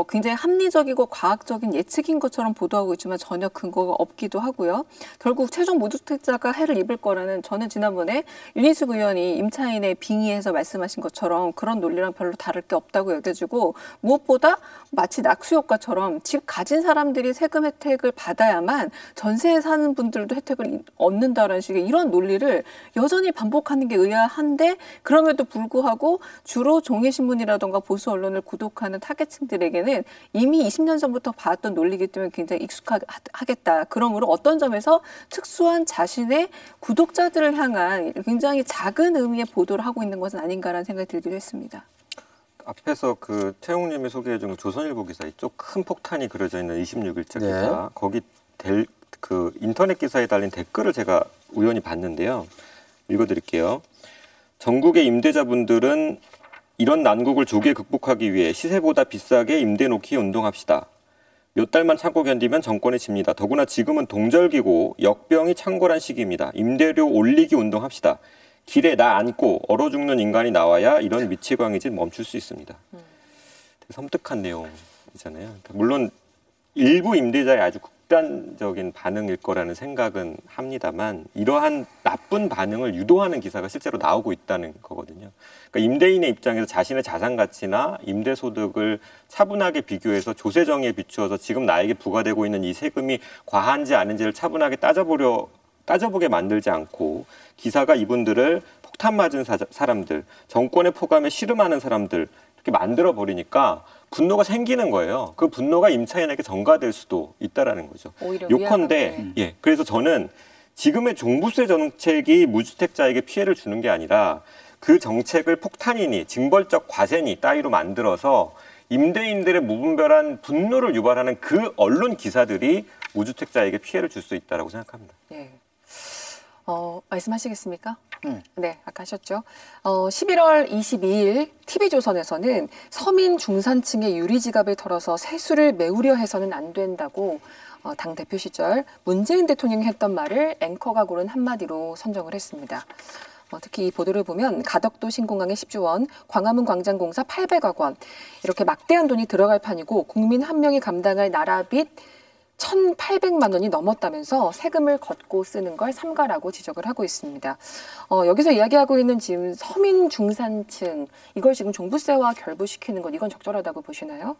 굉장히 합리적이고 과학적인 예측인 것처럼 보도하고 있지만 전혀 근거가 없기도 하고요. 결국 최종 무주택자가 해를 입을 거라는 저는 지난번에 윤희숙 의원이 임차인의 빙의에서 말씀하신 것처럼 그런 논리랑 별로 다를 게 없다고 여겨지고 무엇보다 마치 낙수효과처럼 집 가진 사람들이 세금 혜택을 받아야만 전세에 사는 분들도 혜택을 얻는다라는 식의 이런 논리를 여전히 반복하는 게 의아한데 그럼에도 불구하고 주로 종이신문이라던가 보수 언론을 구독하는 타겟층들에게는 이미 20년 전부터 봐왔던 논리이기 때문에 굉장히 익숙하겠다. 그러므로 어떤 점에서 특수한 자신의 구독자들을 향한 굉장히 작은 의미의 보도를 하고 있는 것은 아닌가라는 생각이 들기도 했습니다. 앞에서 그 태용님이 소개해준 조선일보 기사 이쪽 큰 폭탄이 그려져 있는 26일자 기사 거기 그 인터넷 기사에 달린 댓글을 제가 우연히 봤는데요. 읽어드릴게요. 전국의 임대자분들은 이런 난국을 조기에 극복하기 위해 시세보다 비싸게 임대 놓기 운동합시다. 몇 달만 참고 견디면 정권이 집니다. 더구나 지금은 동절기고 역병이 창궐한 시기입니다. 임대료 올리기 운동합시다. 길에 나 안고 얼어 죽는 인간이 나와야 이런 미치광이짓 멈출 수 있습니다. 되게 섬뜩한 내용이잖아요. 물론 일부 임대자의 아주 극단적인 반응일 거라는 생각은 합니다만 이러한 나쁜 반응을 유도하는 기사가 실제로 나오고 있다는 거거든요. 그러니까 임대인의 입장에서 자신의 자산 가치나 임대 소득을 차분하게 비교해서 조세 정의에 비추어서 지금 나에게 부과되고 있는 이 세금이 과한지 아닌지를 차분하게 따져보게 만들지 않고 기사가 이분들을 폭탄 맞은 사람들, 정권의 포감에 씨름하는 사람들 이렇게 만들어 버리니까 분노가 생기는 거예요. 그 분노가 임차인에게 전가될 수도 있다라는 거죠. 요컨대 그래서 저는 지금의 종부세 정책이 무주택자에게 피해를 주는 게 아니라 그 정책을 폭탄이니 징벌적 과세니 따위로 만들어서 임대인들의 무분별한 분노를 유발하는 그 언론 기사들이 무주택자에게 피해를 줄 수 있다고 생각합니다. 네. 말씀하시겠습니까? 네, 아까 하셨죠. 11월 22일 TV조선에서는 서민 중산층의 유리지갑을 털어서 세수를 메우려 해서는 안 된다고 당대표 시절 문재인 대통령이 했던 말을 앵커가 고른 한마디로 선정을 했습니다. 특히 이 보도를 보면 가덕도 신공항의 10조 원, 광화문 광장공사 800억 원 이렇게 막대한 돈이 들어갈 판이고 국민 한 명이 감당할 나라빚 1,800만 원이 넘었다면서 세금을 걷고 쓰는 걸 삼가라고 지적을 하고 있습니다. 여기서 이야기하고 있는 지금 서민 중산층 이걸 지금 종부세와 결부시키는 것 이건 적절하다고 보시나요?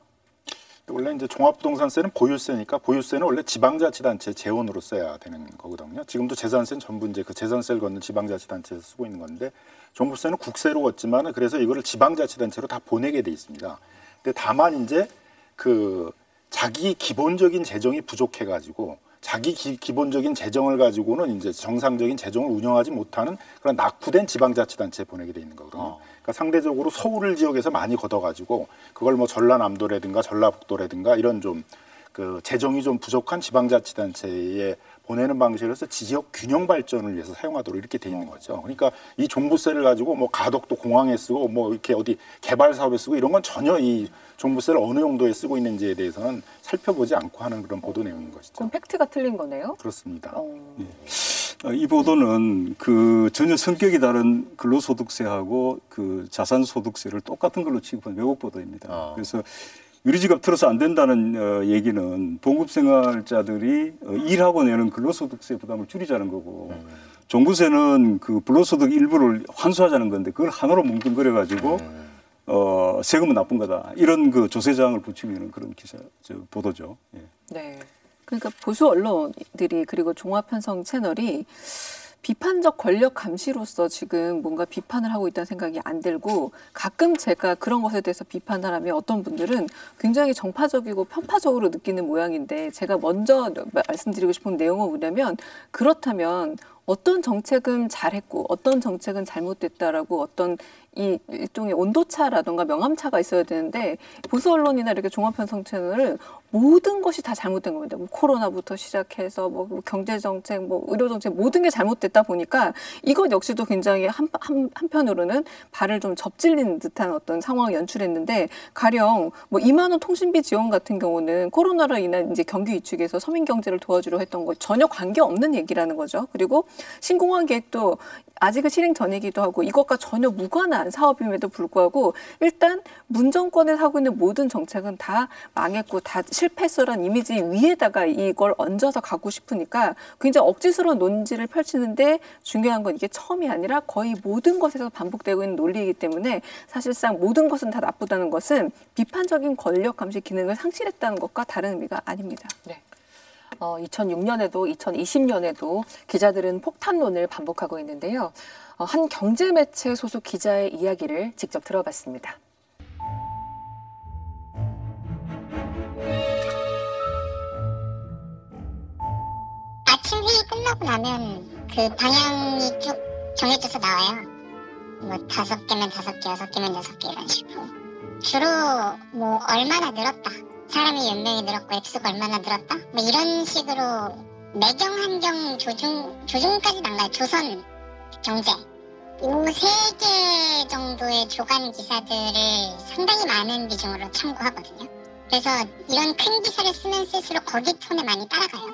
원래 이제 종합부동산세는 보유세니까 보유세는 원래 지방자치단체 재원으로 써야 되는 거거든요. 지금도 재산세는 전부 이제 그 재산세를 걷는 지방자치단체에서 쓰고 있는 건데 종부세는 국세로 걷지만 그래서 이거를 지방자치단체로 다 보내게 돼 있습니다. 근데 다만 이제 그 자기 기본적인 재정이 부족해가지고 자기 기본적인 재정을 가지고는 이제 정상적인 재정을 운영하지 못하는 그런 낙후된 지방자치단체에 보내게 돼 있는 거거든요. 그러니까 상대적으로 서울 지역에서 많이 걷어가지고 그걸 뭐 전라남도라든가 전라북도라든가 이런 좀 그 재정이 좀 부족한 지방자치단체에 보내는 방식으로서 지역 균형 발전을 위해서 사용하도록 이렇게 돼 있는 거죠. 그러니까 이 종부세를 가지고 뭐 가덕도 공항에 쓰고 뭐 이렇게 어디 개발 사업에 쓰고 이런 건 전혀 이 종부세를 어느 용도에 쓰고 있는지에 대해서는 살펴보지 않고 하는 그런 보도 내용인 것이죠. 그럼 팩트가 틀린 거네요? 그렇습니다. 이 보도는 그 전혀 성격이 다른 근로소득세하고 그 자산소득세를 똑같은 걸로 취급한 왜곡 보도입니다. 그래서 유리지갑 틀어서 안 된다는 얘기는 봉급생활자들이 일하고 내는 근로소득세 부담을 줄이자는 거고 종부세는 그 근로소득 일부를 환수하자는 건데 그걸 하나로 뭉뚱그려가지고 세금은 나쁜 거다. 이런 그 조세장을 붙이는 그런 보도죠. 예. 네. 그러니까 보수 언론들이 그리고 종합편성 채널이 비판적 권력 감시로서 지금 뭔가 비판을 하고 있다는 생각이 안 들고 가끔 제가 그런 것에 대해서 비판을 하면 어떤 분들은 굉장히 정파적이고 편파적으로 느끼는 모양인데 제가 먼저 말씀드리고 싶은 내용은 뭐냐면 그렇다면 어떤 정책은 잘했고 어떤 정책은 잘못됐다라고 어떤 이 일종의 온도차라든가 명암차가 있어야 되는데 보수 언론이나 이렇게 종합편성 채널은 모든 것이 다 잘못된 겁니다. 뭐 코로나부터 시작해서 뭐 경제 정책, 뭐 의료 정책 모든 게 잘못됐다 보니까 이것 역시도 굉장히 한편으로는 발을 좀 접질린 듯한 어떤 상황을 연출했는데 가령 뭐 2만 원 통신비 지원 같은 경우는 코로나로 인한 이제 경기 위축에서 서민 경제를 도와주려 했던 거 전혀 관계 없는 얘기라는 거죠. 그리고 신공항 계획도 아직은 실행 전이기도 하고 이것과 전혀 무관한 사업임에도 불구하고 일단 문정권에서 하고 있는 모든 정책은 다 망했고 다 실패했어라는 이미지 위에다가 이걸 얹어서 가고 싶으니까 굉장히 억지스러운 논지를 펼치는데 중요한 건 이게 처음이 아니라 거의 모든 것에서 반복되고 있는 논리이기 때문에 사실상 모든 것은 다 나쁘다는 것은 비판적인 권력 감시 기능을 상실했다는 것과 다른 의미가 아닙니다. 네. 2006년에도 2020년에도 기자들은 폭탄론을 반복하고 있는데요. 한 경제 매체 소속 기자의 이야기를 직접 들어봤습니다. 아침 회의 끝나고 나면 그 방향이 쭉 정해져서 나와요. 뭐 5개면 5개, 6개면 6개 이런 식으로. 주로 뭐 얼마나 늘었다. 사람의 연명이 늘었고 액수가 얼마나 늘었다? 뭐 이런 식으로 매경, 한경, 조중까지는 안 가요. 조선, 경제. 이 3개 정도의 조간 기사들을 상당히 많은 비중으로 참고하거든요. 그래서 이런 큰 기사를 쓰면 쓸수록 거기 톤에 많이 따라가요.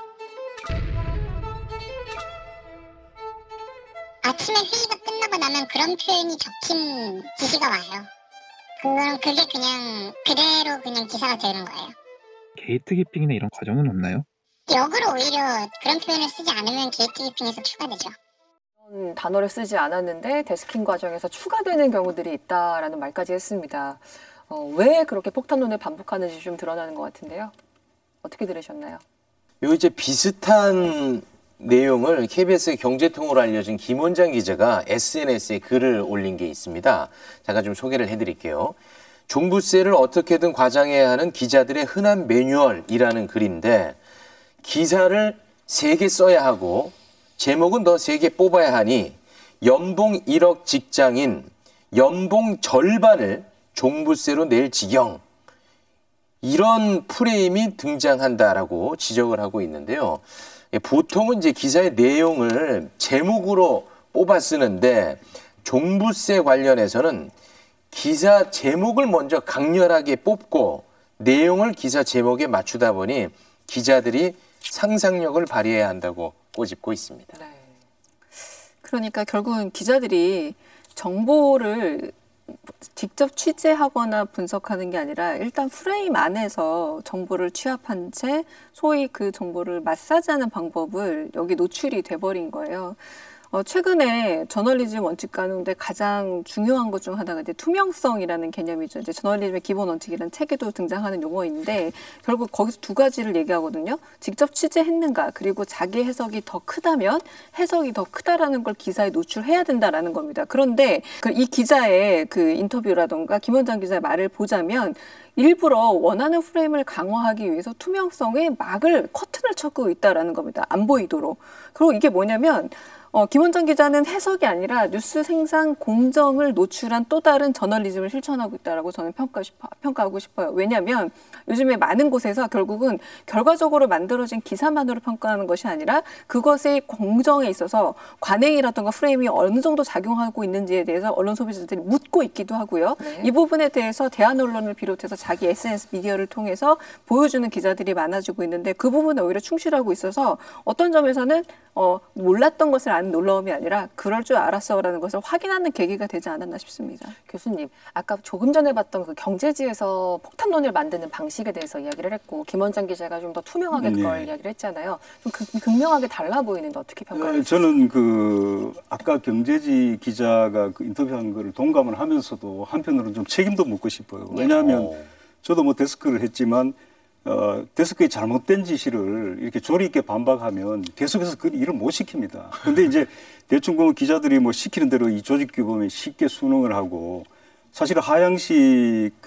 아침에 회의가 끝나고 나면 그런 표현이 적힌 지시가 와요. 그게 그냥 그대로 그냥 기사가 되는 거예요. 게이트키핑이나 이런 과정은 없나요? 역으로 오히려 그런 표현을 쓰지 않으면 게이트키핑에서 추가되죠. 그런 단어를 쓰지 않았는데 데스킹 과정에서 추가되는 경우들이 있다라는 말까지 했습니다. 왜 그렇게 폭탄론을 반복하는지 좀 드러나는 것 같은데요. 어떻게 들으셨나요? 요 이제 비슷한 내용을 KBS의 경제통으로 알려진 김원장 기자가 SNS에 글을 올린 게 있습니다. 잠깐 좀 소개를 해드릴게요. 종부세를 어떻게든 과장해야 하는 기자들의 흔한 매뉴얼이라는 글인데 기사를 3개 써야 하고 제목은 더 3개 뽑아야 하니 연봉 1억 직장인 연봉 절반을 종부세로 낼 지경 이런 프레임이 등장한다라고 지적을 하고 있는데요. 보통은 이제 기사의 내용을 제목으로 뽑아 쓰는데 종부세 관련해서는 기사 제목을 먼저 강렬하게 뽑고 내용을 기사 제목에 맞추다 보니 기자들이 상상력을 발휘해야 한다고 꼬집고 있습니다. 네. 그러니까 결국은 기자들이 정보를 직접 취재하거나 분석하는 게 아니라 일단 프레임 안에서 정보를 취합한 채 소위 그 정보를 마사지하는 방법을 여기 노출이 돼버린 거예요. 최근에 저널리즘 원칙 가운데 가장 중요한 것 중 하나가 이제 투명성이라는 개념이죠. 이제 저널리즘의 기본 원칙이라는 책에도 등장하는 용어인데 결국 거기서 2가지를 얘기하거든요. 직접 취재했는가 그리고 자기 해석이 더 크다면 해석이 더 크다라는 걸 기사에 노출해야 된다라는 겁니다. 그런데 이 기자의 그 인터뷰라던가 김원장 기자의 말을 보자면 일부러 원하는 프레임을 강화하기 위해서 투명성에 커튼을 쳐고 있다라는 겁니다. 안 보이도록. 그리고 이게 뭐냐면 김원장 기자는 해석이 아니라 뉴스 생산 공정을 노출한 또 다른 저널리즘을 실천하고 있다라고 저는 평가하고 싶어요. 왜냐하면 요즘에 많은 곳에서 결국은 결과적으로 만들어진 기사만으로 평가하는 것이 아니라 그것의 공정에 있어서 관행이라든가 프레임이 어느 정도 작용하고 있는지에 대해서 언론 소비자들이 묻고 있기도 하고요. 네. 이 부분에 대해서 대한 언론을 비롯해서 자기 SNS 미디어를 통해서 보여주는 기자들이 많아지고 있는데 그 부분에 오히려 충실하고 있어서 어떤 점에서는 몰랐던 것을 아는 놀라움이 아니라 그럴 줄 알았어라는 것을 확인하는 계기가 되지 않았나 싶습니다. 교수님, 아까 조금 전에 봤던 그 경제지에서 폭탄론을 만드는 방식에 대해서 이야기를 했고 김원장 기자가 좀 더 투명하게 그걸 이야기를 했잖아요. 좀 극명하게 달라 보이는데 어떻게 평가하세요? 저는 아까 경제지 기자가 그 인터뷰한 거를 동감을 하면서도 한편으로는 좀 책임도 묻고 싶어요. 왜냐하면 저도 뭐 데스크를 했지만 데스크의 잘못된 지시를 이렇게 조리 있게 반박하면 계속해서 그 일을 못 시킵니다. 근데 이제 대충 보면 기자들이 뭐 시키는 대로 이 조직 규범에 쉽게 순응을 하고 사실 하향식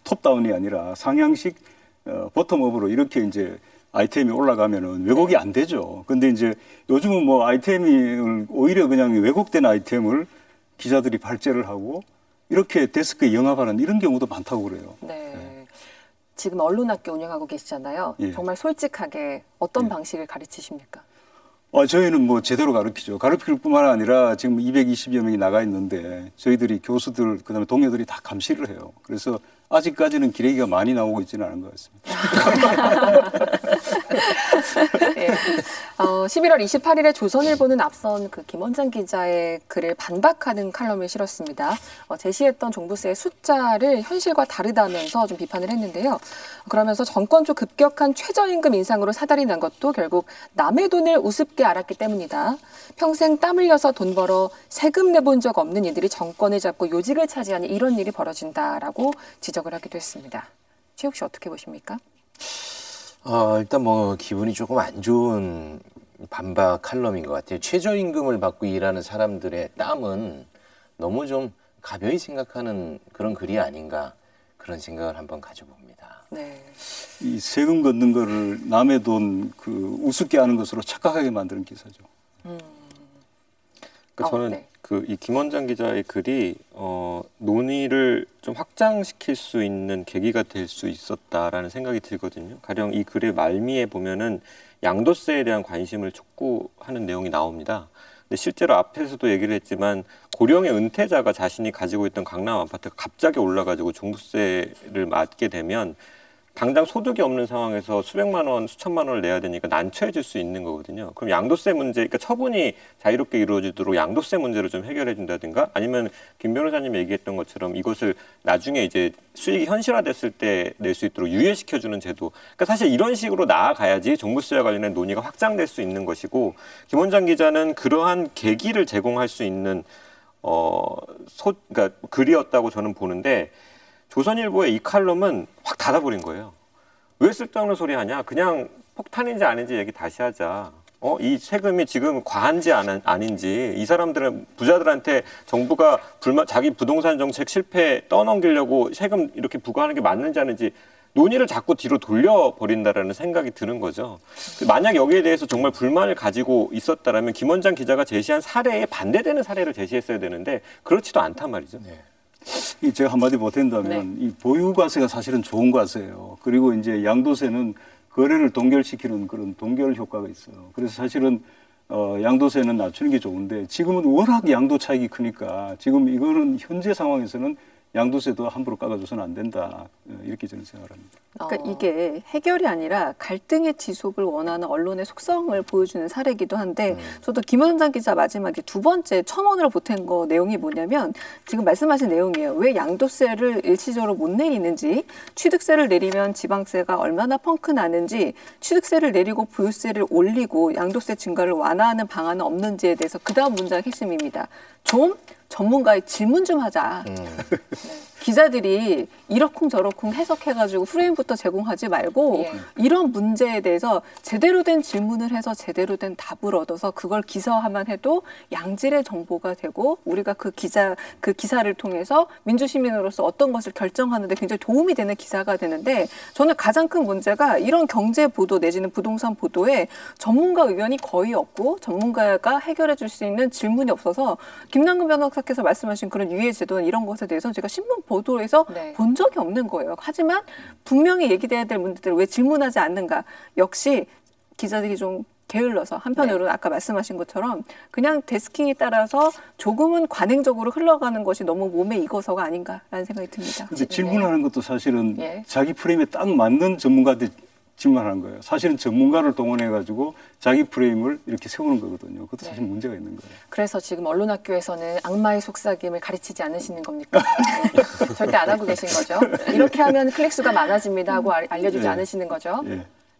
톱다운이 아니라 상향식 버텀업으로 이렇게 이제 아이템이 올라가면은 왜곡이 안 되죠. 근데 이제 요즘은 뭐 아이템이 오히려 그냥 왜곡된 아이템을 기자들이 발제를 하고 이렇게 데스크에 영합하는 이런 경우도 많다고 그래요. 네. 지금 언론학교 운영하고 계시잖아요. 예. 정말 솔직하게 어떤 예. 방식을 가르치십니까? 저희는 뭐 제대로 가르치죠. 가르칠 뿐만 아니라 지금 220여 명이 나가 있는데 저희들이 교수들 그다음에 동료들이 다 감시를 해요. 그래서 아직까지는 기레기가 많이 나오고 있지는 않은 것 같습니다. 예. 11월 28일에 조선일보는 앞선 그 김원장 기자의 글을 반박하는 칼럼을 실었습니다. 제시했던 종부세의 숫자를 현실과 다르다면서 좀 비판을 했는데요. 그러면서 정권 쪽 급격한 최저임금 인상으로 사달이 난 것도 결국 남의 돈을 우습게 알았기 때문이다. 평생 땀 흘려서 돈 벌어 세금 내본 적 없는 이들이 정권을 잡고 요직을 차지하니 이런 일이 벌어진다라고 지적을 하기도 했습니다. 최욱 씨 어떻게 보십니까? 일단 뭐 기분이 조금 안 좋은 반박 칼럼인 것 같아요. 최저임금을 받고 일하는 사람들의 땀은 너무 좀 가벼이 생각하는 그런 글이 아닌가 그런 생각을 한번 가져봅니다. 네. 이 세금 걷는 거를 남의 돈 그 우습게 하는 것으로 착각하게 만드는 기사죠. 그러니까 저는 네. 이 김원장 기자의 글이 논의를 좀 확장시킬 수 있는 계기가 될 수 있었다라는 생각이 들거든요. 가령 이 글의 말미에 보면은 양도세에 대한 관심을 촉구하는 내용이 나옵니다. 근데 실제로 앞에서도 얘기를 했지만 고령의 은퇴자가 자신이 가지고 있던 강남 아파트가 갑자기 올라가지고 종부세를 맞게 되면 당장 소득이 없는 상황에서 수백만 원, 수천만 원을 내야 되니까 난처해질 수 있는 거거든요. 그럼 양도세 문제, 그러니까 처분이 자유롭게 이루어지도록 양도세 문제를 좀 해결해 준다든가 아니면 김 변호사님이 얘기했던 것처럼 이것을 나중에 이제 수익이 현실화됐을 때 낼 수 있도록 유예시켜 주는 제도. 그러니까 사실 이런 식으로 나아가야지 종부세와 관련된 논의가 확장될 수 있는 것이고 김원장 기자는 그러한 계기를 제공할 수 있는 그러니까 글이었다고 저는 보는데 조선일보의 이 칼럼은 확 닫아버린 거예요. 왜 쓸데없는 소리 하냐? 그냥 폭탄인지 아닌지 얘기 다시 하자. 이 세금이 지금 과한지 아닌지 이 사람들은 부자들한테 정부가 자기 부동산 정책 실패 떠넘기려고 세금 이렇게 부과하는 게 맞는지 아닌지 논의를 자꾸 뒤로 돌려버린다라는 생각이 드는 거죠. 만약 여기에 대해서 정말 불만을 가지고 있었다라면 김원장 기자가 제시한 사례에 반대되는 사례를 제시했어야 되는데 그렇지도 않단 말이죠. 네. 제가 한마디 보탠다면 이 보유과세가 사실은 좋은 과세예요. 그리고 이제 양도세는 거래를 동결시키는 그런 동결 효과가 있어요. 그래서 사실은 양도세는 낮추는 게 좋은데 지금은 워낙 양도 차익이 크니까 지금 이거는 현재 상황에서는 양도세도 함부로 깎아줘서는 안 된다. 이렇게 저는 생각을 합니다. 그러니까 이게 해결이 아니라 갈등의 지속을 원하는 언론의 속성을 보여주는 사례이기도 한데 저도 김원장 기자 마지막에 두 번째 첨언으로 보탠 거 내용이 뭐냐면 지금 말씀하신 내용이에요. 왜 양도세를 일시적으로 못 내리는지 취득세를 내리면 지방세가 얼마나 펑크 나는지 취득세를 내리고 보유세를 올리고 양도세 증가를 완화하는 방안은 없는지에 대해서 그 다음 문장 핵심입니다. 좀 전문가의 질문 좀 하자. 기자들이 이러쿵저러쿵 해석해가지고 프레임부터 제공하지 말고 이런 문제에 대해서 제대로 된 질문을 해서 제대로 된 답을 얻어서 그걸 기사화만 해도 양질의 정보가 되고 우리가 그 기사를 통해서 민주시민으로서 어떤 것을 결정하는 데 굉장히 도움이 되는 기사가 되는데 저는 가장 큰 문제가 이런 경제 보도 내지는 부동산 보도에 전문가 의견이 거의 없고 전문가가 해결해 줄 수 있는 질문이 없어서 김남근 변호사께서 말씀하신 그런 유예 제도나 이런 것에 대해서 제가 신문 보도에서 본 적이 없는 거예요. 하지만 분명히 얘기돼야 될 문제들을 왜 질문하지 않는가. 역시 기자들이 좀 게을러서 한편으로는 아까 말씀하신 것처럼 그냥 데스킹에 따라서 조금은 관행적으로 흘러가는 것이 너무 몸에 익어서가 아닌가라는 생각이 듭니다. 근데 질문하는 것도 사실은 자기 프레임에 딱 맞는 전문가한테 질문하는 거예요. 사실은 전문가를 동원해가지고 자기 프레임을 이렇게 세우는 거거든요. 그것도 사실 문제가 있는 거예요. 그래서 지금 언론학교에서는 악마의 속삭임을 가르치지 않으시는 겁니까? 절대 안 하고 계신 거죠? 이렇게 하면 클릭수가 많아집니다 하고 알려주지 않으시는 거죠?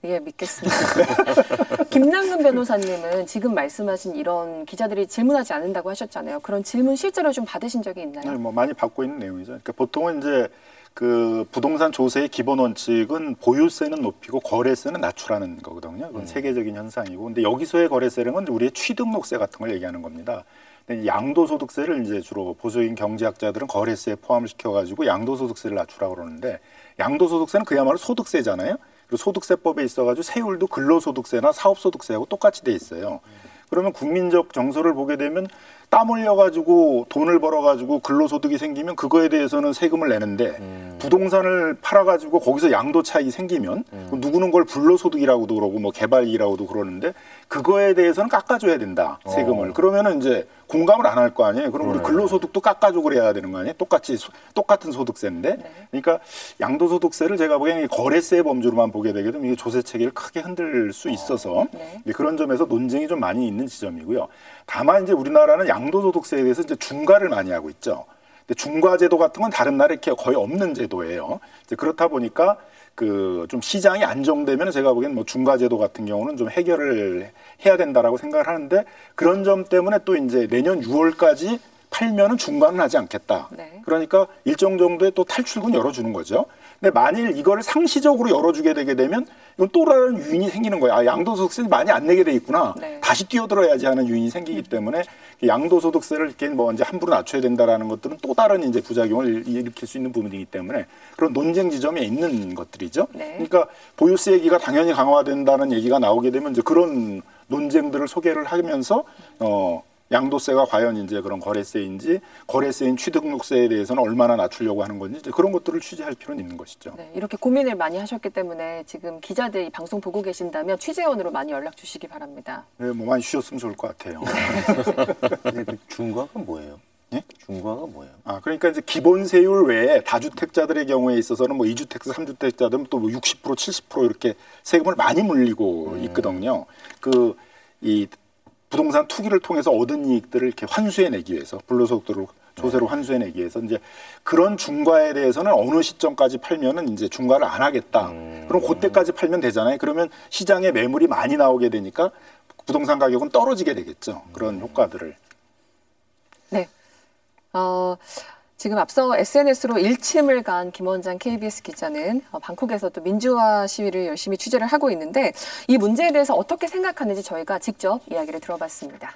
예, 믿겠습니다. 김남근 변호사님은 지금 말씀하신 이런 기자들이 질문하지 않는다고 하셨잖아요. 그런 질문 실제로 좀 받으신 적이 있나요? 네, 뭐 많이 받고 있는 내용이죠. 그러니까 보통은 이제 그 부동산 조세의 기본 원칙은 보유세는 높이고 거래세는 낮추라는 거거든요. 그건 세계적인 현상이고, 근데 여기서의 거래세량은 우리의 취등록세 같은 걸 얘기하는 겁니다. 근데 양도소득세를 이제 주로 보수적인 경제학자들은 거래세에 포함을 시켜가지고 양도소득세를 낮추라고 그러는데, 양도소득세는 그야말로 소득세잖아요. 그리고 소득세법에 있어가지고 세율도 근로소득세나 사업소득세하고 똑같이 돼 있어요. 그러면 국민적 정서를 보게 되면 땀 흘려가지고 돈을 벌어가지고 근로소득이 생기면 그거에 대해서는 세금을 내는데 부동산을 팔아가지고 거기서 양도 차익이 생기면 누구는 걸 불로소득이라고도 그러고 뭐 개발이라고도 그러는데 그거에 대해서는 깎아줘야 된다, 세금을. 그러면은 이제 공감을 안 할 거 아니에요. 그럼 우리 근로소득도 깎아주고 그래야 되는 거 아니에요. 똑같은 소득세인데. 그러니까 양도소득세를 제가 보기에는 거래세 범주로만 보게 되게 되면 이게 조세 체계를 크게 흔들 수 있어서 그런 점에서 논쟁이 좀 많이 있는 지점이고요. 다만 이제 우리나라는 양도소득세에 대해서 이제 중과를 많이 하고 있죠. 근데 중과제도 같은 건 다른 나라에 이렇게 거의 없는 제도예요. 이제 그렇다 보니까 그 좀 시장이 안정되면 제가 보기엔 뭐 중과제도 같은 경우는 좀 해결을 해야 된다라고 생각을 하는데, 그런 점 때문에 또 이제 내년 6월까지 팔면은 중과는 하지 않겠다. 그러니까 일정 정도의 또 탈출구는 열어주는 거죠. 근데 만일 이거를 상시적으로 열어주게 되게 되면 이건 또 다른 유인이 생기는 거예요. 아, 양도소득세를 많이 안 내게 돼 있구나. 다시 뛰어들어야지 하는 유인이 생기기 때문에 양도소득세를 이렇게 뭐 이제 함부로 낮춰야 된다라는 것들은 또 다른 이제 부작용을 일으킬 수 있는 부분이기 때문에 그런 논쟁 지점에 있는 것들이죠. 그러니까 보유세 얘기가 당연히 강화된다는 얘기가 나오게 되면 이제 그런 논쟁들을 소개를 하면서 양도세가 과연 이제 그런 거래세인지 거래세인 취등록세에 대해서는 얼마나 낮추려고 하는 건지 이제 그런 것들을 취재할 필요는 있는 것이죠. 네, 이렇게 고민을 많이 하셨기 때문에 지금 기자들 이 방송 보고 계신다면 취재원으로 많이 연락 주시기 바랍니다. 네, 뭐 많이 주셨으면 좋을 것 같아요. 근데 그 중과가 뭐예요? 예? 중과가 뭐예요? 아, 그러니까 이제 기본 세율 외에 다주택자들의 경우에 있어서는 뭐 2주택자, 3주택자들은 또 뭐 60%, 70% 이렇게 세금을 많이 물리고 있거든요. 이 부동산 투기를 통해서 얻은 이익들을 이렇게 환수해내기 위해서 불로소득으로 조세로 환수해내기 위해서 이제 그런 중과에 대해서는 어느 시점까지 팔면은 이제 중과를 안 하겠다. 그럼 그때까지 팔면 되잖아요. 그러면 시장에 매물이 많이 나오게 되니까 부동산 가격은 떨어지게 되겠죠. 그런 효과들을. 네. 지금 앞서 SNS로 일침을 간 김원장 KBS 기자는 방콕에서 또 민주화 시위를 열심히 취재를 하고 있는데 이 문제에 대해서 어떻게 생각하는지 저희가 직접 이야기를 들어봤습니다.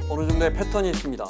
어느 정도의 패턴이 있습니다.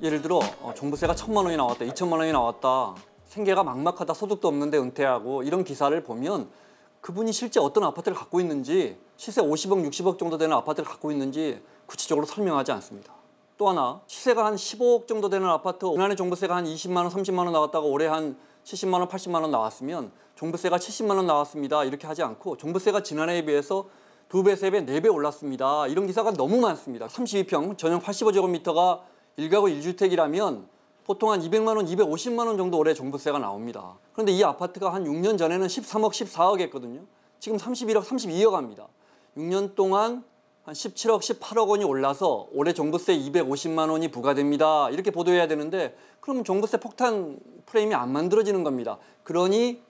예를 들어 종부세가 1,000만 원이 나왔다, 2,000만 원이 나왔다, 생계가 막막하다, 소득도 없는데 은퇴하고 이런 기사를 보면 그분이 실제 어떤 아파트를 갖고 있는지, 시세 50억, 60억 정도 되는 아파트를 갖고 있는지 구체적으로 설명하지 않습니다. 또 하나, 시세가 한 15억 정도 되는 아파트, 지난해 종부세가 한 20만 원, 30만 원 나왔다가 올해 한 70만 원, 80만 원 나왔으면 종부세가 70만 원 나왔습니다. 이렇게 하지 않고 종부세가 지난해에 비해서 2배, 3배, 4배 올랐습니다. 이런 기사가 너무 많습니다. 32평, 전용 85제곱미터가 1가구 1주택이라면 보통 한 200만 원, 250만 원 정도 올해 종부세가 나옵니다. 그런데 이 아파트가 한 6년 전에는 13억, 14억 했거든요. 지금 31억, 32억 합니다. 6년 동안 한 17억, 18억 원이 올라서 올해 종부세 250만 원이 부과됩니다. 이렇게 보도해야 되는데 그러면 종부세 폭탄 프레임이 안 만들어지는 겁니다. 그러니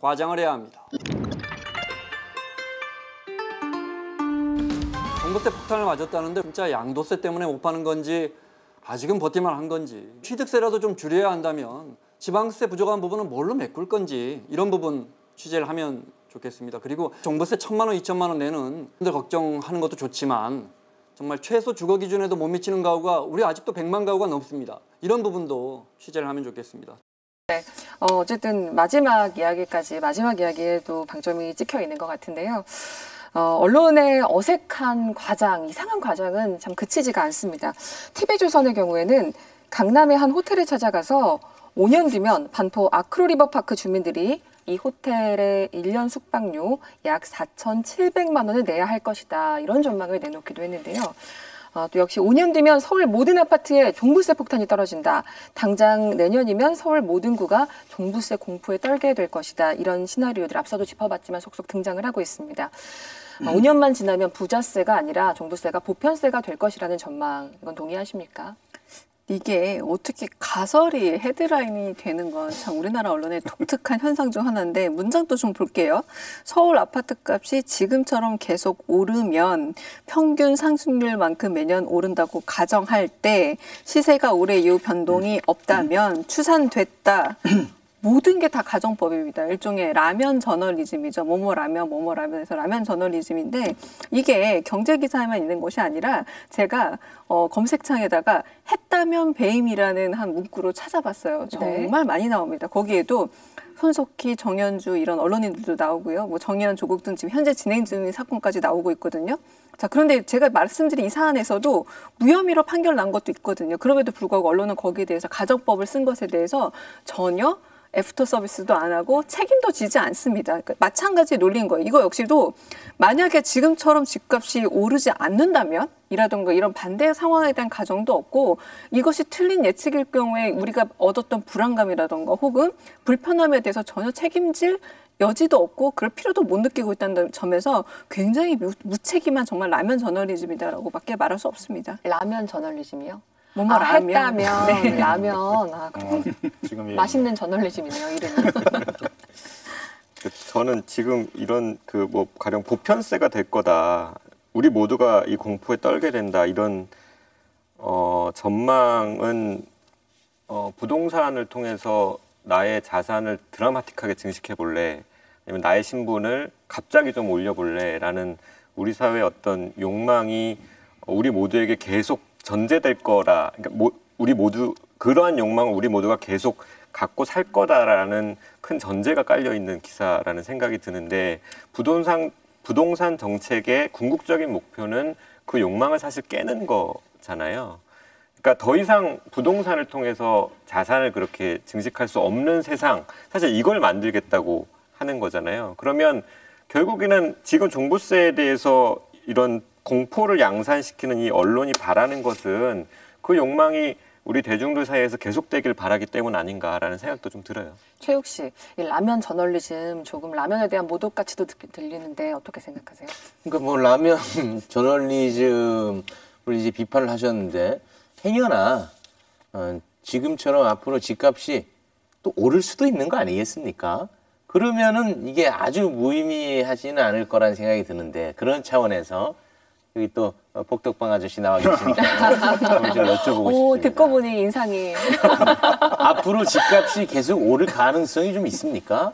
과장을 해야 합니다. 종부세 폭탄을 맞았다는데 진짜 양도세 때문에 못 파는 건지 아직은 버티만 한 건지, 취득세라도 좀 줄여야 한다면 지방세 부족한 부분은 뭘로 메꿀 건지 이런 부분 취재를 하면 좋겠습니다. 그리고 종부세 1,000만 원, 2,000만 원 내는 분들 걱정하는 것도 좋지만 정말 최소 주거 기준에도 못 미치는 가구가 우리 아직도 100만 가구가 넘습니다. 이런 부분도 취재를 하면 좋겠습니다. 네, 어쨌든 마지막 이야기에도 방점이 찍혀 있는 것 같은데요. 언론의 어색한 과장, 이상한 과장은 참 그치지가 않습니다. TV조선의 경우에는 강남의 한 호텔을 찾아가서 5년 뒤면 반포 아크로리버파크 주민들이 이 호텔의 1년 숙박료 약 4,700만 원을 내야 할 것이다. 이런 전망을 내놓기도 했는데요. 또 역시 5년 뒤면 서울 모든 아파트에 종부세 폭탄이 떨어진다. 당장 내년이면 서울 모든 구가 종부세 공포에 떨게 될 것이다. 이런 시나리오들 앞서도 짚어봤지만 속속 등장을 하고 있습니다. 5년만 지나면 부자세가 아니라 종부세가 보편세가 될 것이라는 전망, 이건 동의하십니까? 이게 어떻게 가설이 헤드라인이 되는 건 참 우리나라 언론의 독특한 현상 중 하나인데 문장도 좀 볼게요. 서울 아파트 값이 지금처럼 계속 오르면 평균 상승률만큼 매년 오른다고 가정할 때 시세가 올해 이후 변동이 없다면 추산됐다. 모든 게 다 가정법입니다. 일종의 라면 저널리즘이죠. 뭐뭐 라면에서 라면 저널리즘인데 이게 경제 기사에만 있는 것이 아니라 제가 검색창에다가 했다면 배임이라는 한 문구로 찾아봤어요. 정말 많이 나옵니다. 거기에도 손석희, 정현주 이런 언론인들도 나오고요. 뭐 정의연, 조국 등 지금 현재 진행 중인 사건까지 나오고 있거든요. 자, 그런데 제가 말씀드린 이 사안에서도 무혐의로 판결 난 것도 있거든요. 그럼에도 불구하고 언론은 거기에 대해서 가정법을 쓴 것에 대해서 전혀 애프터 서비스도 안 하고 책임도 지지 않습니다. 그러니까 마찬가지 논리인 거예요. 이거 역시도 만약에 지금처럼 집값이 오르지 않는다면 이라든가 이런 반대 상황에 대한 가정도 없고 이것이 틀린 예측일 경우에 우리가 얻었던 불안감이라든가 혹은 불편함에 대해서 전혀 책임질 여지도 없고 그럴 필요도 못 느끼고 있다는 점에서 굉장히 무책임한 정말 라면 저널리즘이다라고밖에 말할 수 없습니다. 라면 저널리즘이요? 뭐뭐 라면. 했다면 네. 라면. 그래. 지금 맛있는 저널리즘이네요, 이름이. 저는 지금 이런 그 뭐 가령 보편세가 될 거다. 우리 모두가 이 공포에 떨게 된다. 이런 전망은 부동산을 통해서 나의 자산을 드라마틱하게 증식해 볼래? 아니면 나의 신분을 갑자기 좀 올려 볼래?라는 우리 사회의 어떤 욕망이 우리 모두에게 계속 전제될 거라. 그러니까 우리 모두 그러한 욕망을 우리 모두가 계속 갖고 살 거다라는 큰 전제가 깔려 있는 기사라는 생각이 드는데 부동산 정책의 궁극적인 목표는 그 욕망을 사실 깨는 거잖아요. 그러니까 더 이상 부동산을 통해서 자산을 그렇게 증식할 수 없는 세상, 사실 이걸 만들겠다고 하는 거잖아요. 그러면 결국에는 지금 종부세에 대해서 이런 공포를 양산시키는 이 언론이 바라는 것은 그 욕망이 우리 대중들 사이에서 계속되길 바라기 때문 아닌가라는 생각도 좀 들어요. 최욱 씨, 이 라면 저널리즘 조금 라면에 대한 모독가치도 들리는데 어떻게 생각하세요? 그러니까 뭐 라면 저널리즘을 이제 비판을 하셨는데 행여나 지금처럼 앞으로 집값이 또 오를 수도 있는 거 아니겠습니까? 그러면은 이게 아주 무의미하지는 않을 거라는 생각이 드는데 그런 차원에서 여기 또 복덕방 아저씨 나와 계시니까 좀 여쭤보고 싶습니다. 듣고 보니 인상이 앞으로 집값이 계속 오를 가능성이 좀 있습니까?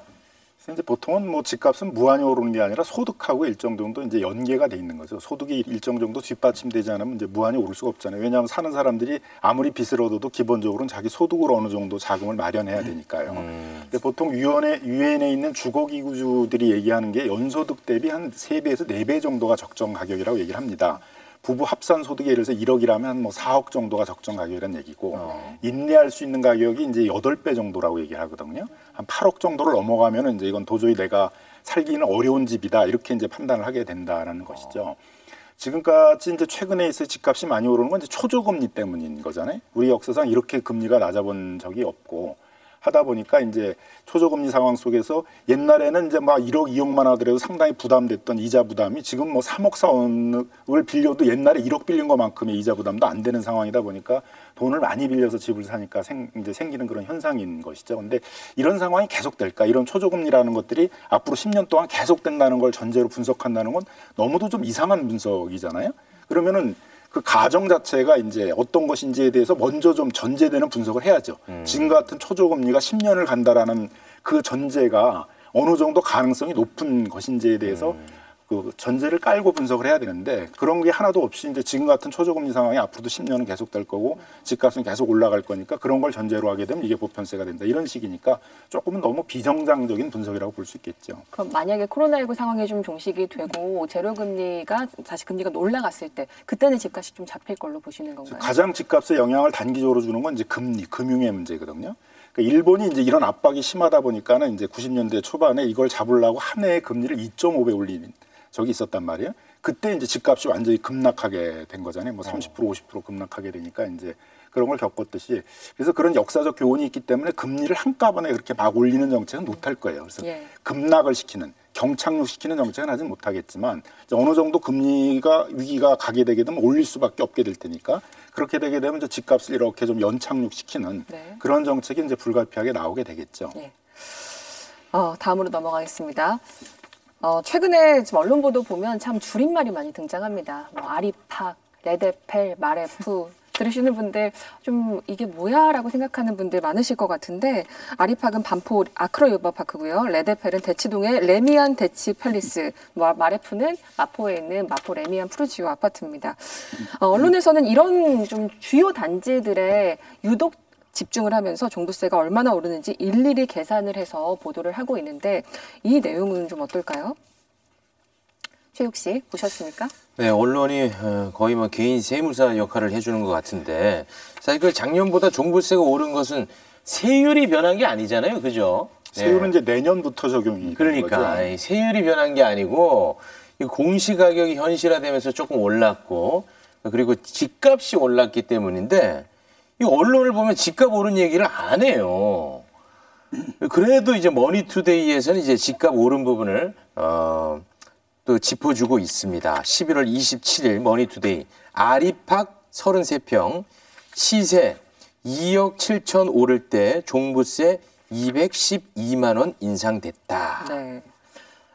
이제 보통은 뭐 집값은 무한히 오르는 게 아니라 소득하고 일정 정도 이제 연계가 돼 있는 거죠. 소득이 일정 정도 뒷받침되지 않으면 이제 무한히 오를 수가 없잖아요. 왜냐하면 사는 사람들이 아무리 빚을 얻어도 기본적으로는 자기 소득으로 어느 정도 자금을 마련해야 되니까요. 근데 보통 유엔에 있는 주거기구주들이 얘기하는 게 연소득 대비 한 3배에서 4배 정도가 적정 가격이라고 얘기를 합니다. 부부 합산 소득이 예를 들어서 1억이라면 한 뭐 4억 정도가 적정 가격이라는 얘기고 인내할 수 있는 가격이 이제 8배 정도라고 얘기를 하거든요. 한 8억 정도를 넘어가면은 이제 이건 도저히 내가 살기는 어려운 집이다 이렇게 이제 판단을 하게 된다라는 것이죠. 지금까지 이제 최근에 있어 집값이 많이 오르는 건 이제 초저금리 때문인 거잖아요. 우리 역사상 이렇게 금리가 낮아본 적이 없고 하다 보니까 이제 초저금리 상황 속에서 옛날에는 이제 막 1억, 2억만 하더라도 상당히 부담됐던 이자 부담이 지금 뭐 3억, 4억을 빌려도 옛날에 1억 빌린 것만큼의 이자 부담도 안 되는 상황이다 보니까 돈을 많이 빌려서 집을 사니까 이제 생기는 그런 현상인 것이죠. 근데 이런 상황이 계속될까? 이런 초저금리라는 것들이 앞으로 10년 동안 계속된다는 걸 전제로 분석한다는 건 너무도 좀 이상한 분석이잖아요. 그러면은 그 가정 자체가 이제 어떤 것인지에 대해서 먼저 좀 전제되는 분석을 해야죠. 지금 같은 초저금리가 10년을 간다라는 그 전제가 어느 정도 가능성이 높은 것인지에 대해서 그 전제를 깔고 분석을 해야 되는데 그런 게 하나도 없이 이제 지금 같은 초저금리 상황이 앞으로도 10년은 계속될 거고 집값은 계속 올라갈 거니까 그런 걸 전제로 하게 되면 이게 보편세가 된다. 이런 식이니까 조금은 너무 비정상적인 분석이라고 볼 수 있겠죠. 그럼 만약에 코로나19 상황이 좀 종식이 되고 제로금리가 다시 금리가 올라갔을 때 그때는 집값이 좀 잡힐 걸로 보시는 건가요? 가장 집값에 영향을 단기적으로 주는 건 이제 금리, 금융의 문제거든요. 그러니까 일본이 이제 이런 압박이 심하다 보니까는 이제 90년대 초반에 이걸 잡으려고 한 해의 금리를 2.5배 올리는 적이 있었단 말이에요. 그때 이제 집값이 완전히 급락하게 된 거잖아요. 뭐 30%, 50% 급락하게 되니까 이제 그런 걸 겪었듯이 그래서 그런 역사적 교훈이 있기 때문에 금리를 한꺼번에 그렇게 막 올리는 정책은 못할 거예요. 그래서 급락을 시키는 경착륙시키는 정책은 하진 못하겠지만 어느 정도 금리가 위기가 가게 되게 되면 올릴 수밖에 없게 될 테니까 그렇게 되게 되면 이제 집값을 이렇게 좀 연착륙시키는 네. 그런 정책이 이제 불가피하게 나오게 되겠죠. 예. 다음으로 넘어가겠습니다. 최근에 지금 언론 보도 보면 참 줄임말이 많이 등장합니다. 뭐 아리팍, 레데펠, 마레프 들으시는 분들 좀 이게 뭐야라고 생각하는 분들 많으실 것 같은데 아리팍은 반포 아크로요바 파크고요. 레데펠은 대치동의 레미안 대치 팰리스, 마레프는 마포에 있는 마포 레미안 푸르지오 아파트입니다. 언론에서는 이런 좀 주요 단지들의 유독 집중을 하면서 종부세가 얼마나 오르는지 일일이 계산을 해서 보도를 하고 있는데 이 내용은 좀 어떨까요? 최욱 씨 보셨습니까? 네, 언론이 거의 뭐 개인 세무사 역할을 해주는 것 같은데 사실 그 작년보다 종부세가 오른 것은 세율이 변한 게 아니잖아요, 그죠? 세율은 이제 내년부터 적용이 그러니까 되는 거죠. 세율이 변한 게 아니고 이 공시 가격이 현실화되면서 조금 올랐고 그리고 집값이 올랐기 때문인데 이 언론을 보면 집값 오른 얘기를 안 해요. 그래도 이제 머니투데이에서는 이제 집값 오른 부분을 또 짚어주고 있습니다. 11월 27일 머니투데이 아리팍 33평 시세 2억 7천 오를 때 종부세 212만 원 인상됐다. 네.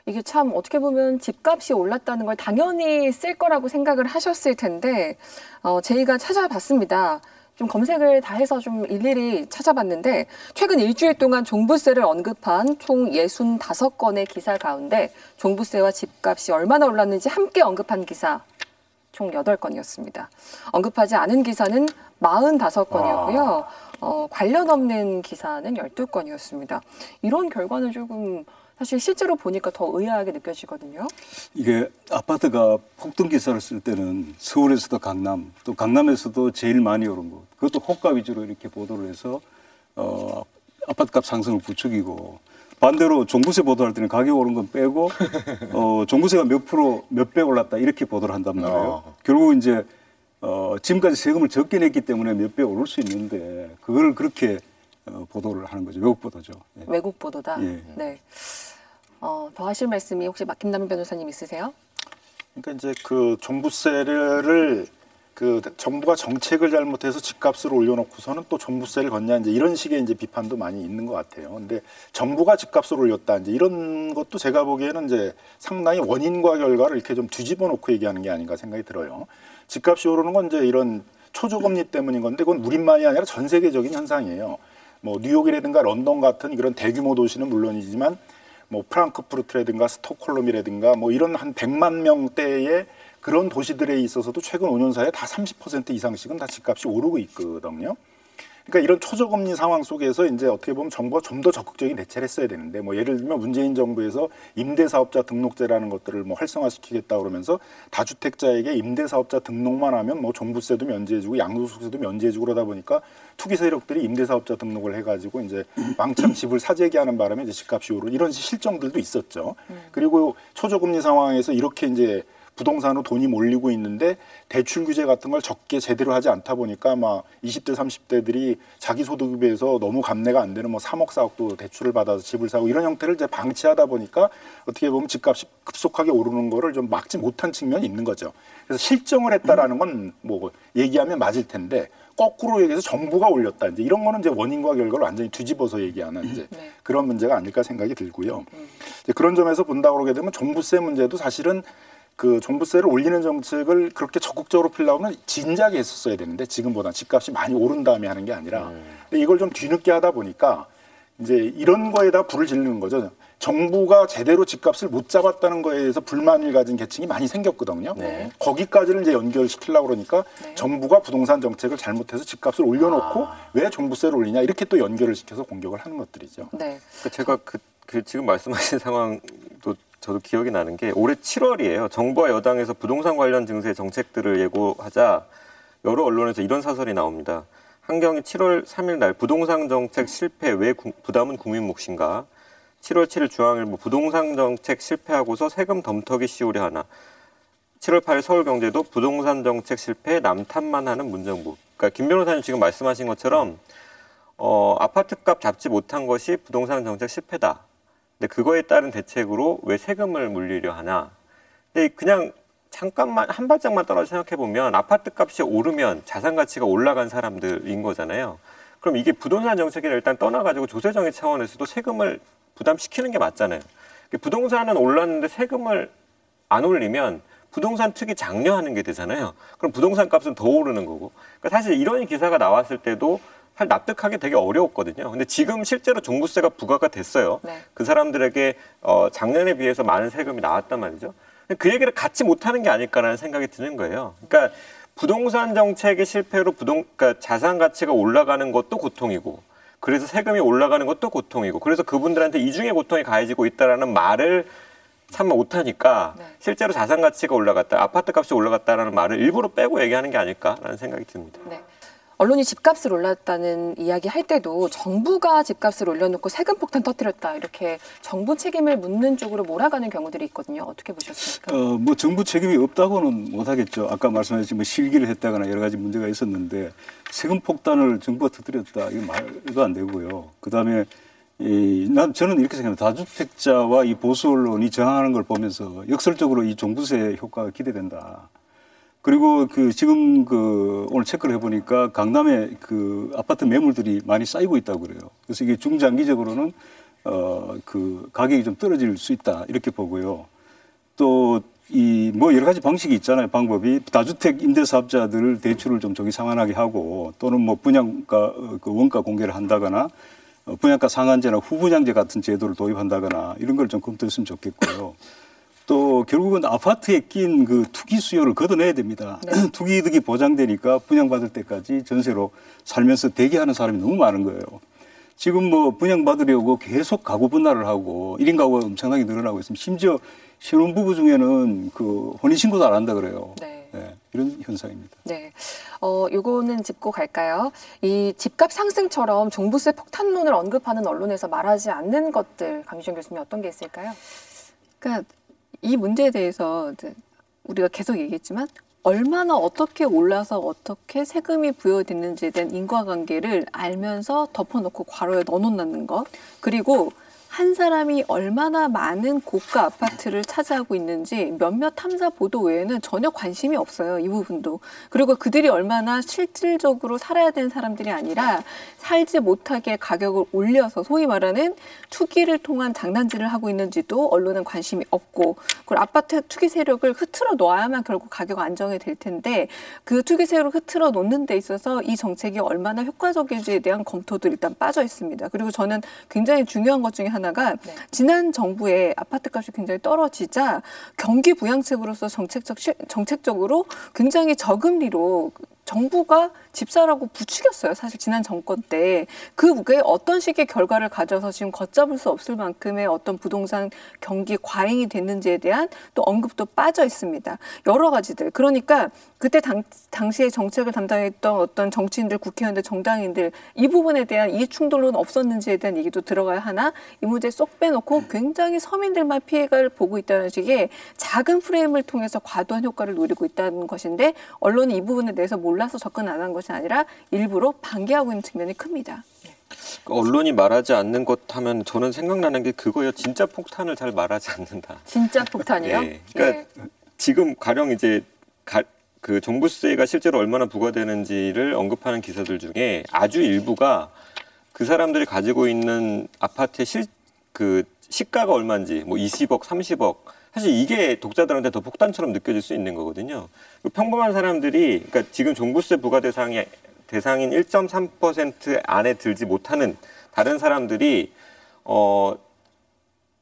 이게 참 어떻게 보면 집값이 올랐다는 걸 당연히 쓸 거라고 생각을 하셨을 텐데 저희가 찾아봤습니다. 좀 검색을 다 해서 좀 일일이 찾아봤는데 최근 일주일 동안 종부세를 언급한 총 65건의 기사 가운데 종부세와 집값이 얼마나 올랐는지 함께 언급한 기사 총 8건이었습니다. 언급하지 않은 기사는 45건이었고요. 관련 없는 기사는 12건이었습니다. 이런 결과는 조금 사실 실제로 보니까 더 의아하게 느껴지거든요. 이게 아파트가 폭등 기사를 쓸 때는 서울에서도 강남, 또 강남에서도 제일 많이 오른 것, 그것도 호가 위주로 이렇게 보도를 해서 아파트값 상승을 부추기고 반대로 종부세 보도할 때는 가격 오른 건 빼고 종부세가 몇 프로 몇 배 올랐다 이렇게 보도를 한단 말이에요. 결국 이제 지금까지 세금을 적게 냈기 때문에 몇 배 오를 수 있는데 그걸 그렇게 보도를 하는 거죠. 외국 보도죠. 예. 외국 보도다. 예. 네. 더 하실 말씀이 혹시 김남인 변호사님 있으세요? 그러니까 이제 그 종부세를 그 정부가 정책을 잘못해서 집값을 올려놓고서는 또 종부세를 걷냐 이제 이런 식의 이제 비판도 많이 있는 것 같아요. 근데 정부가 집값을 올렸다 이제 이런 것도 제가 보기에는 이제 상당히 원인과 결과를 이렇게 좀 뒤집어 놓고 얘기하는 게 아닌가 생각이 들어요. 집값이 오르는 건 이제 이런 초저금리 때문인 건데 그건 우리만이 아니라 전 세계적인 현상이에요. 뭐 뉴욕이라든가 런던 같은 이런 대규모 도시는 물론이지만 뭐 프랑크푸르트라든가 스톡홀름이라든가 뭐 이런 한 100만 명대의 그런 도시들에 있어서도 최근 5년 사이에 다 30% 이상씩은 다 집값이 오르고 있거든요. 그러니까 이런 초저금리 상황 속에서 이제 어떻게 보면 정부가 좀 더 적극적인 대처를 했어야 되는데 뭐 예를 들면 문재인 정부에서 임대사업자 등록제라는 것들을 뭐 활성화시키겠다 그러면서 다주택자에게 임대사업자 등록만 하면 뭐 종부세도 면제해주고 양도소득세도 면제해주고 그러다 보니까 투기 세력들이 임대사업자 등록을 해가지고 이제 왕창 집을 사재기 하는 바람에 이제 집값이 오르는 이런 실정들도 있었죠. 그리고 초저금리 상황에서 이렇게 이제 부동산으로 돈이 몰리고 있는데 대출 규제 같은 걸 적게 제대로 하지 않다 보니까 막 20대 30대들이 자기 소득에 비해서 너무 감내가 안 되는 뭐 3억 4억도 대출을 받아서 집을 사고 이런 형태를 이제 방치하다 보니까 어떻게 보면 집값이 급속하게 오르는 거를 좀 막지 못한 측면이 있는 거죠. 그래서 실정을 했다라는 건 뭐 얘기하면 맞을 텐데 거꾸로 얘기해서 정부가 올렸다 이제 이런 거는 이제 원인과 결과를 완전히 뒤집어서 얘기하는 이제 그런 문제가 아닐까 생각이 들고요. 이제 그런 점에서 본다 그러게 되면 종부세 문제도 사실은 그 종부세를 올리는 정책을 그렇게 적극적으로 펴려면 진작에 했었어야 되는데 지금보다 집값이 많이 오른 다음에 하는 게 아니라 근데 이걸 좀 뒤늦게 하다 보니까 이제 이런 거에다 불을 지르는 거죠. 정부가 제대로 집값을 못 잡았다는 거에 대해서 불만을 가진 계층이 많이 생겼거든요. 네. 거기까지를 이제 연결시키려고 그러니까 정부가 부동산 정책을 잘못해서 집값을 올려놓고 왜 종부세를 올리냐 이렇게 또 연결을 시켜서 공격을 하는 것들이죠. 네. 그러니까 제가 그 지금 말씀하신 상황도 저도 기억이 나는 게 올해 7월이에요. 정부와 여당에서 부동산 관련 증세 정책들을 예고하자 여러 언론에서 이런 사설이 나옵니다. 한경이 7월 3일 날 부동산 정책 실패 왜 부담은 국민 몫인가? 7월 7일 중앙일보 부동산 정책 실패하고서 세금 덤터기 씌우려 하나. 7월 8일 서울경제도 부동산 정책 실패 남탓만 하는 문정부. 그러니까 김 변호사님 지금 말씀하신 것처럼 아파트값 잡지 못한 것이 부동산 정책 실패다. 근데 그거에 따른 대책으로 왜 세금을 물리려 하나? 근데 그냥 잠깐만 한 발짝만 떨어져 생각해 보면 아파트 값이 오르면 자산 가치가 올라간 사람들인 거잖아요. 그럼 이게 부동산 정책을 일단 떠나가지고 조세 정의 차원에서도 세금을 부담시키는 게 맞잖아요. 부동산은 올랐는데 세금을 안 올리면 부동산 특이 장려하는 게 되잖아요. 그럼 부동산 값은 더 오르는 거고. 그러니까 사실 이런 기사가 나왔을 때도 사실 납득하기 되게 어려웠거든요. 근데 지금 실제로 종부세가 부과가 됐어요. 네. 그 사람들에게 작년에 비해서 많은 세금이 나왔단 말이죠. 그 얘기를 같이 못하는 게 아닐까라는 생각이 드는 거예요. 그러니까 부동산 정책의 실패로 그러니까 자산 가치가 올라가는 것도 고통이고, 그래서 세금이 올라가는 것도 고통이고, 그래서 그분들한테 이중의 고통이 가해지고 있다라는 말을 참 못하니까 네. 실제로 자산 가치가 올라갔다, 아파트 값이 올라갔다라는 말을 일부러 빼고 얘기하는 게 아닐까라는 생각이 듭니다. 네. 언론이 집값을 올랐다는 이야기 할 때도 정부가 집값을 올려놓고 세금 폭탄 터뜨렸다 이렇게 정부 책임을 묻는 쪽으로 몰아가는 경우들이 있거든요. 어떻게 보셨습니까? 뭐 정부 책임이 없다고는 못하겠죠. 아까 말씀하신 뭐 실기를 했다거나 여러 가지 문제가 있었는데 세금 폭탄을 정부가 터뜨렸다 이거 말도 안 되고요. 그다음에 저는 이렇게 생각합니다. 다주택자와 이 보수 언론이 저항하는 걸 보면서 역설적으로 이 종부세 효과가 기대된다. 그리고 지금 오늘 체크를 해보니까 강남에 아파트 매물들이 많이 쌓이고 있다고 그래요. 그래서 이게 중장기적으로는 가격이 좀 떨어질 수 있다 이렇게 보고요. 또 뭐 여러 가지 방식이 있잖아요. 방법이 다주택 임대사업자들 대출을 좀 저기 상환하게 하고, 또는 뭐 분양가 원가 공개를 한다거나 분양가 상한제나 후분양제 같은 제도를 도입한다거나 이런 걸 좀 검토했으면 좋겠고요. 또 결국은 아파트에 낀 투기 수요를 걷어내야 됩니다. 네. 투기 이득이 보장되니까 분양받을 때까지 전세로 살면서 대기하는 사람이 너무 많은 거예요. 지금 뭐 분양받으려고 계속 가구 분할을 하고 1인 가구가 엄청나게 늘어나고 있습니다. 심지어 신혼부부 중에는 혼인신고도 안 한다 그래요. 네. 네, 이런 현상입니다. 네. 요거는 짚고 갈까요? 이 집값 상승처럼 종부세 폭탄론을 언급하는 언론에서 말하지 않는 것들, 강유정 교수님 어떤 게 있을까요? 그러니까 이 문제에 대해서 이제 우리가 계속 얘기했지만 얼마나 어떻게 올라서 어떻게 세금이 부여됐는지에 대한 인과관계를 알면서 덮어놓고 괄호에 넣어놓는 것, 그리고 한 사람이 얼마나 많은 고가 아파트를 차지하고 있는지 몇몇 탐사 보도 외에는 전혀 관심이 없어요. 이 부분도. 그리고 그들이 얼마나 실질적으로 살아야 되는 사람들이 아니라 살지 못하게 가격을 올려서 소위 말하는 투기를 통한 장난질을 하고 있는지도 언론은 관심이 없고, 그리고 아파트 투기 세력을 흐트러 놓아야만 결국 가격 안정이 될 텐데 그 투기 세력을 흐트러 놓는 데 있어서 이 정책이 얼마나 효과적인지에 대한 검토도 일단 빠져 있습니다. 그리고 저는 굉장히 중요한 것 중에 하나가 지난 정부의 아파트값이 굉장히 떨어지자 경기 부양책으로서 정책적으로 굉장히 저금리로 정부가 집사라고 부추겼어요. 사실 지난 정권 때 그게 어떤 식의 결과를 가져서 지금 걷잡을 수 없을 만큼의 어떤 부동산 경기 과잉이 됐는지에 대한 또 언급도 빠져 있습니다. 여러 가지들. 그러니까 그때 당시에 정책을 담당했던 어떤 정치인들, 국회의원들, 정당인들 이 부분에 대한 이해 충돌은 없었는지에 대한 얘기도 들어가야 하나 이 문제 쏙 빼놓고 굉장히 서민들만 피해를 보고 있다는 식의 작은 프레임을 통해서 과도한 효과를 노리고 있다는 것인데 언론이 이 부분에 대해서 몰라서 접근 안 한 것이 아니라 일부러 방기하고 있는 측면이 큽니다. 언론이 말하지 않는 것 하면 저는 생각나는 게 그거예요. 진짜 폭탄을 잘 말하지 않는다. 진짜 폭탄이요? 네. 그러니까 지금 가령 이제 그 종부세가 실제로 얼마나 부과되는지를 언급하는 기사들 중에 아주 일부가 그 사람들이 가지고 있는 아파트의 시가가 얼마인지 뭐 20억, 30억 사실 이게 독자들한테 더 폭탄처럼 느껴질 수 있는 거거든요. 평범한 사람들이 그러니까 지금 종부세 부과 대상인 1.3% 안에 들지 못하는 다른 사람들이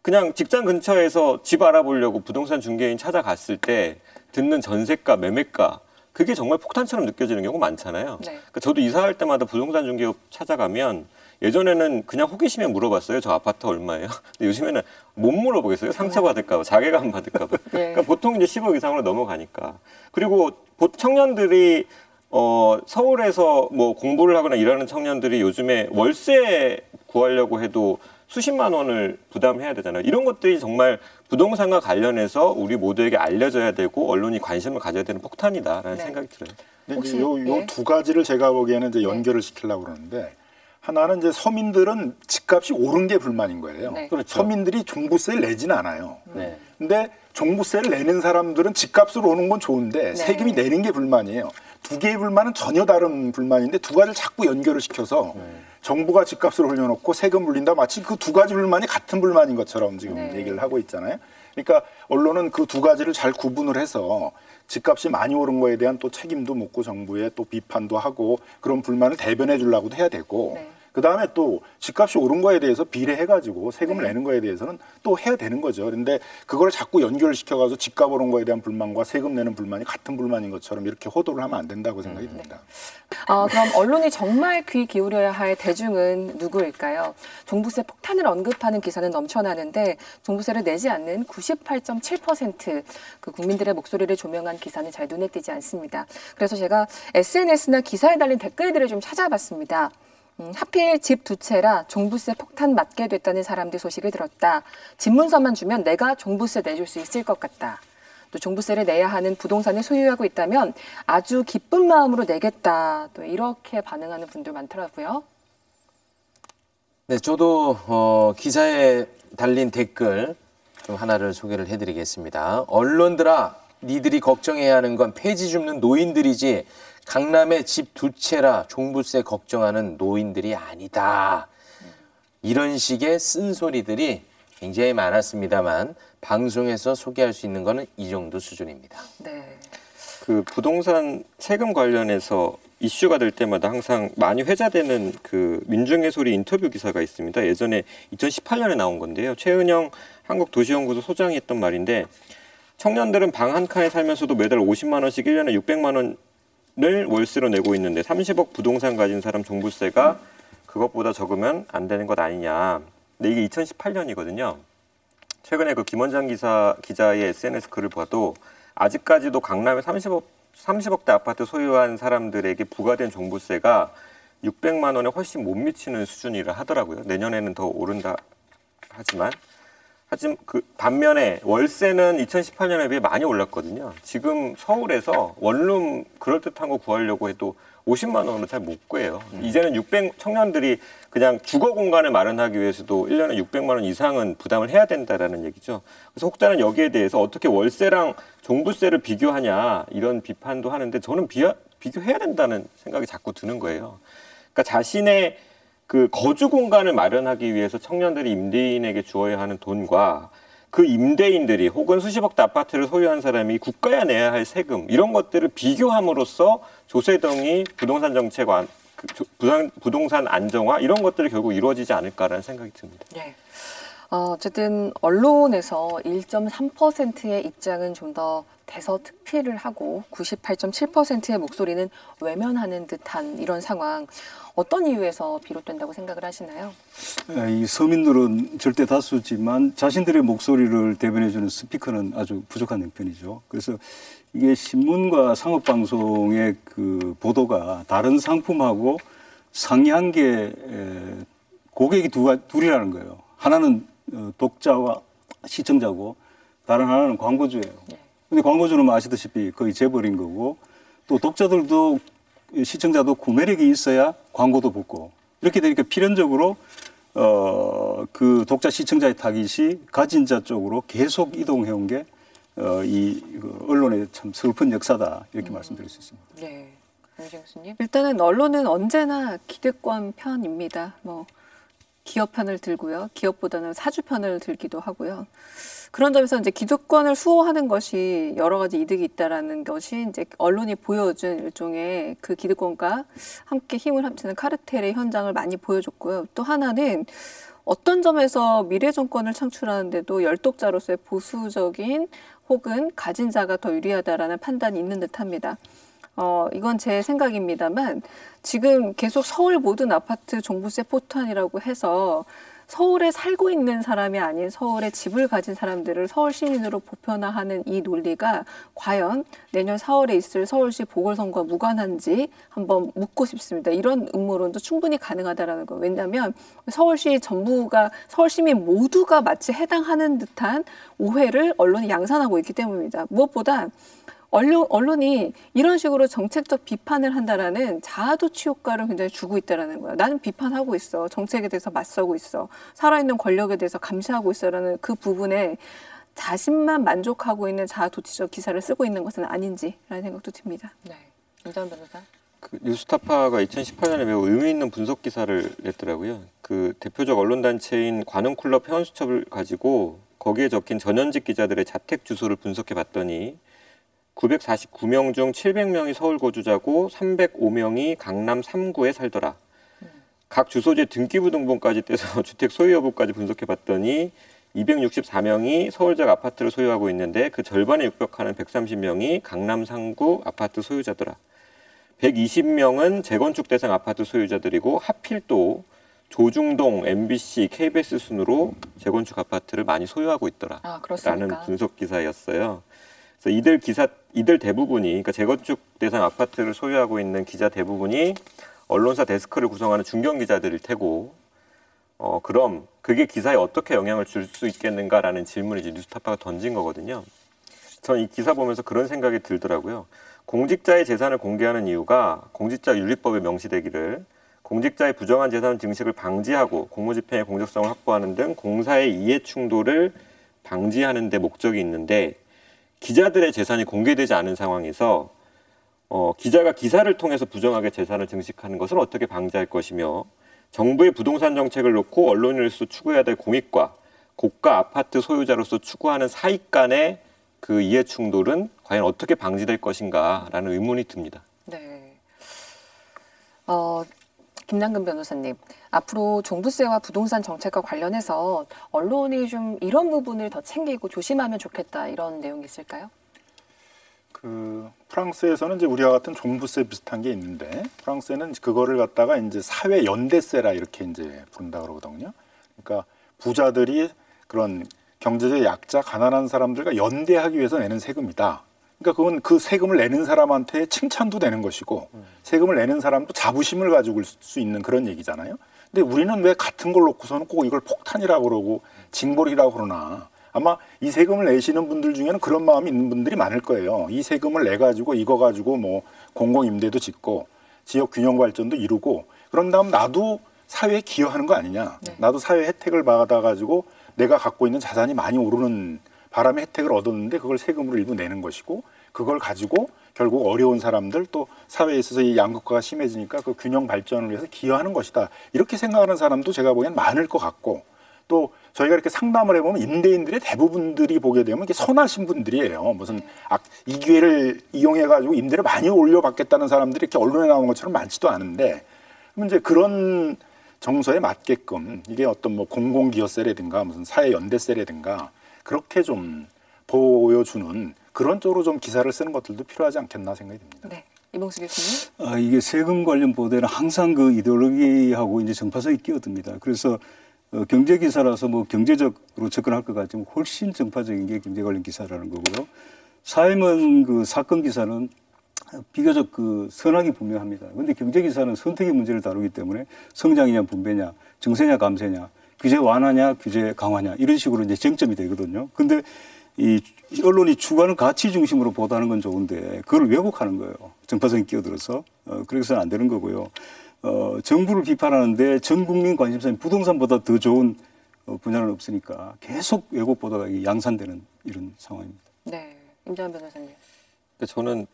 그냥 직장 근처에서 집 알아보려고 부동산 중개인 찾아갔을 때 듣는 전세가, 매매가 그게 정말 폭탄처럼 느껴지는 경우가 많잖아요. 네. 그러니까 저도 이사할 때마다 부동산 중개업 찾아가면 예전에는 그냥 호기심에 물어봤어요. 저 아파트 얼마예요? 근데 요즘에는 못 물어보겠어요. 상처받을까 봐, 자괴감 받을까 봐. 그러니까 보통 이제 10억 이상으로 넘어가니까. 그리고 청년들이 서울에서 뭐 공부를 하거나 일하는 청년들이 요즘에 월세 구하려고 해도 수십만 원을 부담해야 되잖아요. 이런 것들이 정말 부동산과 관련해서 우리 모두에게 알려져야 되고 언론이 관심을 가져야 되는 폭탄이다라는 생각이 들어요. 근데 요 두 가지를 제가 보기에는 이제 연결을 시키려고 그러는데 하나는 이제 서민들은 집값이 오른 게 불만인 거예요. 네. 그렇죠. 서민들이 종부세를 내지는 않아요. 네. 근데 종부세를 내는 사람들은 집값으로 오는 건 좋은데 세금이 내는 게 불만이에요. 두 개의 불만은 전혀 다른 불만인데 두 가지를 자꾸 연결을 시켜서 정부가 집값을 올려놓고 세금 물린다 마치 그 두 가지 불만이 같은 불만인 것처럼 지금 얘기를 하고 있잖아요. 그러니까 언론은 그 두 가지를 잘 구분을 해서 집값이 많이 오른 거에 대한 또 책임도 묻고 정부에 또 비판도 하고 그런 불만을 대변해 주려고도 해야 되고 그다음에 또 집값이 오른 거에 대해서 비례해가지고 세금을 내는 거에 대해서는 또 해야 되는 거죠. 그런데 그걸 자꾸 연결시켜가지고 집값 오른 거에 대한 불만과 세금 내는 불만이 같은 불만인 것처럼 이렇게 호도를 하면 안 된다고 생각이 듭니다. 그럼 언론이 정말 귀 기울여야 할 대중은 누구일까요? 종부세 폭탄을 언급하는 기사는 넘쳐나는데 종부세를 내지 않는 98.7% 그 국민들의 목소리를 조명한 기사는 잘 눈에 띄지 않습니다. 그래서 제가 SNS나 기사에 달린 댓글들을 좀 찾아봤습니다. 하필 집 두 채라 종부세 폭탄 맞게 됐다는 사람들 소식을 들었다. 집문서만 주면 내가 종부세 내줄 수 있을 것 같다. 또 종부세를 내야 하는 부동산을 소유하고 있다면 아주 기쁜 마음으로 내겠다. 또 이렇게 반응하는 분들 많더라고요. 네, 저도 기사에 달린 댓글 좀 하나를 소개를 해드리겠습니다. 언론들아, 니들이 걱정해야 하는 건 폐지 줍는 노인들이지 강남에 집 두 채라 종부세 걱정하는 노인들이 아니다. 이런 식의 쓴소리들이 굉장히 많았습니다만 방송에서 소개할 수 있는 거는 이 정도 수준입니다. 네. 그 부동산 세금 관련해서 이슈가 될 때마다 항상 많이 회자되는 그 민중의 소리 인터뷰 기사가 있습니다. 예전에 2018년에 나온 건데요. 최은영 한국도시연구소 소장이 했던 말인데 청년들은 방 한 칸에 살면서도 매달 50만 원씩 1년에 600만 원을 월세로 내고 있는데 30억 부동산 가진 사람 종부세가 그것보다 적으면 안 되는 것 아니냐. 근데 이게 2018년이거든요. 최근에 그 김원장 기자의 SNS 글을 봐도 아직까지도 강남에 30억대 아파트 소유한 사람들에게 부과된 종부세가 600만 원에 훨씬 못 미치는 수준이라 하더라고요. 내년에는 더 오른다 하지만 그 반면에 월세는 2018년에 비해 많이 올랐거든요. 지금 서울에서 원룸 그럴듯한 거 구하려고 해도 50만 원으로 잘 못 구해요. 이제는 청년들이 그냥 주거 공간을 마련하기 위해서도 1년에 600만 원 이상은 부담을 해야 된다라는 얘기죠. 그래서 혹자는 여기에 대해서 어떻게 월세랑 종부세를 비교하냐 이런 비판도 하는데 저는 비교해야 된다는 생각이 자꾸 드는 거예요. 그러니까 자신의 그 거주 공간을 마련하기 위해서 청년들이 임대인에게 주어야 하는 돈과 그 임대인들이 혹은 수십억대 아파트를 소유한 사람이 국가에 내야 할 세금 이런 것들을 비교함으로써 조세동의 부동산 정책, 부동산 안정화 이런 것들이 결국 이루어지지 않을까라는 생각이 듭니다. 네. 어쨌든 언론에서 1.3%의 입장은 좀 더 대서특필을 하고 98.7%의 목소리는 외면하는 듯한 이런 상황. 어떤 이유에서 비롯된다고 생각을 하시나요? 이 서민들은 절대 다수지만 자신들의 목소리를 대변해주는 스피커는 아주 부족한 형편이죠. 그래서 이게 신문과 상업방송의 그 보도가 다른 상품하고 상이한 게 고객이 둘이라는 거예요. 하나는 독자와 시청자고 다른 하나는 광고주예요. 근데 광고주는 뭐 아시다시피 거의 재벌인 거고 또 독자들도 시청자도 구매력이 있어야 광고도 붙고 이렇게 되니까 필연적으로 그 독자 시청자의 타깃이 가진 자 쪽으로 계속 이동해 온 게 이 언론의 참 슬픈 역사다 이렇게 말씀드릴 수 있습니다. 네, 안희정 교수님. 일단은 언론은 언제나 기득권 편입니다. 뭐 기업 편을 들고요. 기업보다는 사주 편을 들기도 하고요. 그런 점에서 이제 기득권을 수호하는 것이 여러 가지 이득이 있다라는 것이 이제 언론이 보여준 일종의 그 기득권과 함께 힘을 합치는 카르텔의 현장을 많이 보여줬고요. 또 하나는 어떤 점에서 미래 정권을 창출하는데도 열독자로서의 보수적인 혹은 가진 자가 더 유리하다라는 판단이 있는 듯합니다. 이건 제 생각입니다만 지금 계속 서울 모든 아파트 종부세 폭탄이라고 해서 서울에 살고 있는 사람이 아닌 서울에 집을 가진 사람들을 서울 시민으로 보편화하는 이 논리가 과연 내년 4월에 있을 서울시 보궐선거와 무관한지 한번 묻고 싶습니다. 이런 음모론도 충분히 가능하다라는 거. 왜냐하면 서울시 전부가 서울 시민 모두가 마치 해당하는 듯한 오해를 언론이 양산하고 있기 때문입니다. 무엇보다 언론이 이런 식으로 정책적 비판을 한다라는 자아도취 효과를 굉장히 주고 있다라는 거야. 나는 비판하고 있어. 정책에 대해서 맞서고 있어. 살아있는 권력에 대해서 감시하고 있어라는 그 부분에 자신만 만족하고 있는 자아도취적 기사를 쓰고 있는 것은 아닌지라는 생각도 듭니다. 네. 임자원 변호사. 그 뉴스타파가 2018년에 매우 의미 있는 분석 기사를 냈더라고요. 그 대표적 언론 단체인 관훈클럽 회원수첩을 가지고 거기에 적힌 전현직 기자들의 자택 주소를 분석해 봤더니 949명 중 700명이 서울 거주자고 305명이 강남 3구에 살더라. 각 주소지의 등기부 등본까지 떼서 주택 소유 여부까지 분석해 봤더니 264명이 서울적 아파트를 소유하고 있는데 그 절반에 육박하는 130명이 강남 3구 아파트 소유자더라. 120명은 재건축 대상 아파트 소유자들이고 하필 또 조중동, MBC, KBS 순으로 재건축 아파트를 많이 소유하고 있더라. 라는 분석 기사였어요. 그래서 이들 대부분이, 그러니까 재건축 대상 아파트를 소유하고 있는 기자 대부분이 언론사 데스크를 구성하는 중견 기자들일 테고, 그럼 그게 기사에 어떻게 영향을 줄 수 있겠는가라는 질문을 이제 뉴스타파가 던진 거거든요. 저는 이 기사 보면서 그런 생각이 들더라고요. 공직자의 재산을 공개하는 이유가 공직자윤리법에 명시되기를 공직자의 부정한 재산 증식을 방지하고 공무집행의 공정성을 확보하는 등 공사의 이해 충돌을 방지하는 데 목적이 있는데 기자들의 재산이 공개되지 않은 상황에서 기자가 기사를 통해서 부정하게 재산을 증식하는 것을 어떻게 방지할 것이며 정부의 부동산 정책을 놓고 언론인으로서 추구해야 될 공익과 고가 아파트 소유자로서 추구하는 사익 간의 그 이해 충돌은 과연 어떻게 방지될 것인가라는 의문이 듭니다. 네. 김남근 변호사님, 앞으로 종부세와 부동산 정책과 관련해서 언론이 좀 이런 부분을 더 챙기고 조심하면 좋겠다 이런 내용이 있을까요? 그 프랑스에서는 이제 우리와 같은 종부세 비슷한 게 있는데 프랑스에는 그거를 갖다가 이제 사회 연대세라 이렇게 이제 부른다 그러거든요. 그러니까 부자들이 그런 경제적 약자, 가난한 사람들과 연대하기 위해서 내는 세금이다. 그러니까 그건 그 세금을 내는 사람한테 칭찬도 되는 것이고 세금을 내는 사람도 자부심을 가지고 올 수 있는 그런 얘기잖아요. 근데 우리는 왜 같은 걸 놓고서는 꼭 이걸 폭탄이라고 그러고 징벌이라고 그러나 아마 이 세금을 내시는 분들 중에는 그런 마음이 있는 분들이 많을 거예요. 이 세금을 내 가지고 이거 가지고 뭐 공공임대도 짓고 지역 균형 발전도 이루고 그런 다음 나도 사회에 기여하는 거 아니냐. 네. 나도 사회 혜택을 받아 가지고 내가 갖고 있는 자산이 많이 오르는 바람에 혜택을 얻었는데 그걸 세금으로 일부 내는 것이고 그걸 가지고 결국 어려운 사람들 또 사회에 있어서 이 양극화가 심해지니까 그 균형 발전을 위해서 기여하는 것이다. 이렇게 생각하는 사람도 제가 보기엔 많을 것 같고 또 저희가 이렇게 상담을 해보면 임대인들의 대부분들이 보게 되면 이게 선하신 분들이에요. 무슨 이 기회를 이용해가지고 임대를 많이 올려받겠다는 사람들이 이렇게 언론에 나오는 것처럼 많지도 않은데 그러면 이제 그런 정서에 맞게끔 이게 어떤 뭐 공공기여세라든가 무슨 사회연대세라든가 그렇게 좀 보여주는 그런 쪽으로 좀 기사를 쓰는 것들도 필요하지 않겠나 생각이 듭니다. 네, 이봉수 교수님. 이게 세금 관련 보도에는 항상 그 이데올로기하고 이제 정파성이 끼어듭니다. 그래서 경제 기사라서 뭐 경제적으로 접근할 것 같지만 훨씬 정파적인 게 경제 관련 기사라는 거고요. 사회문 그 사건 기사는 비교적 그 선악이 분명합니다. 그런데 경제 기사는 선택의 문제를 다루기 때문에 성장이냐 분배냐, 증세냐 감세냐, 규제 완화냐 규제 강화냐 이런 식으로 이제 쟁점이 되거든요. 근데 이 언론이 추구하는 가치 중심으로 보도하는 건 좋은데 그걸 왜곡하는 거예요. 정파성이 끼어들어서 그래서는 안 되는 거고요. 정부를 비판하는데 전 국민 관심사인 부동산보다 더 좋은 분야는 없으니까 계속 왜곡 보도가 양산되는 이런 상황입니다. 네, 임자원 변호사님. 저는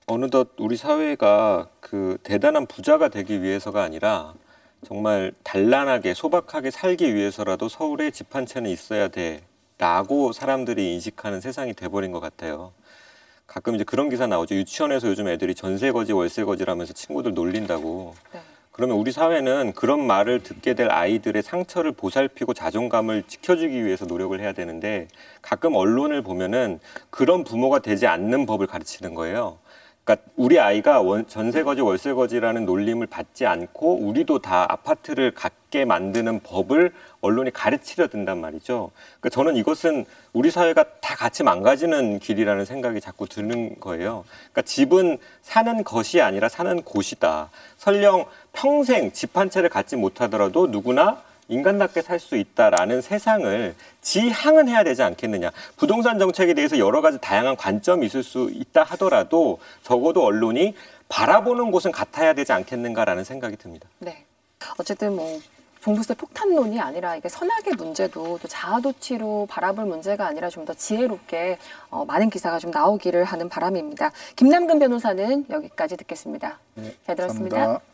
어느덧 우리 사회가 그 대단한 부자가 되기 위해서가 아니라 정말 단란하게 소박하게 살기 위해서라도 서울에 집 한 채는 있어야 돼라고 사람들이 인식하는 세상이 돼버린 것 같아요. 가끔 이제 그런 기사 나오죠. 유치원에서 요즘 애들이 전세거지 월세거지라면서 친구들 놀린다고. 네. 그러면 우리 사회는 그런 말을 듣게 될 아이들의 상처를 보살피고 자존감을 지켜주기 위해서 노력을 해야 되는데 가끔 언론을 보면은 그런 부모가 되지 않는 법을 가르치는 거예요. 그러니까 우리 아이가 전세거지 월세거지라는 놀림을 받지 않고 우리도 다 아파트를 갖게 만드는 법을 언론이 가르치려 든단 말이죠. 그러니까 저는 이것은 우리 사회가 다 같이 망가지는 길이라는 생각이 자꾸 드는 거예요. 그러니까 집은 사는 것이 아니라 사는 곳이다. 설령 평생 집 한 채를 갖지 못하더라도 누구나 인간답게 살 수 있다라는 세상을 지향은 해야 되지 않겠느냐. 부동산 정책에 대해서 여러 가지 다양한 관점이 있을 수 있다 하더라도 적어도 언론이 바라보는 곳은 같아야 되지 않겠는가라는 생각이 듭니다. 네. 어쨌든 뭐 종부세 폭탄론이 아니라 이게 선악의 문제도 또 자아도취로 바라볼 문제가 아니라 좀 더 지혜롭게 많은 기사가 좀 나오기를 하는 바람입니다. 김남근 변호사는 여기까지 듣겠습니다. 네, 잘 들었습니다. 감사합니다.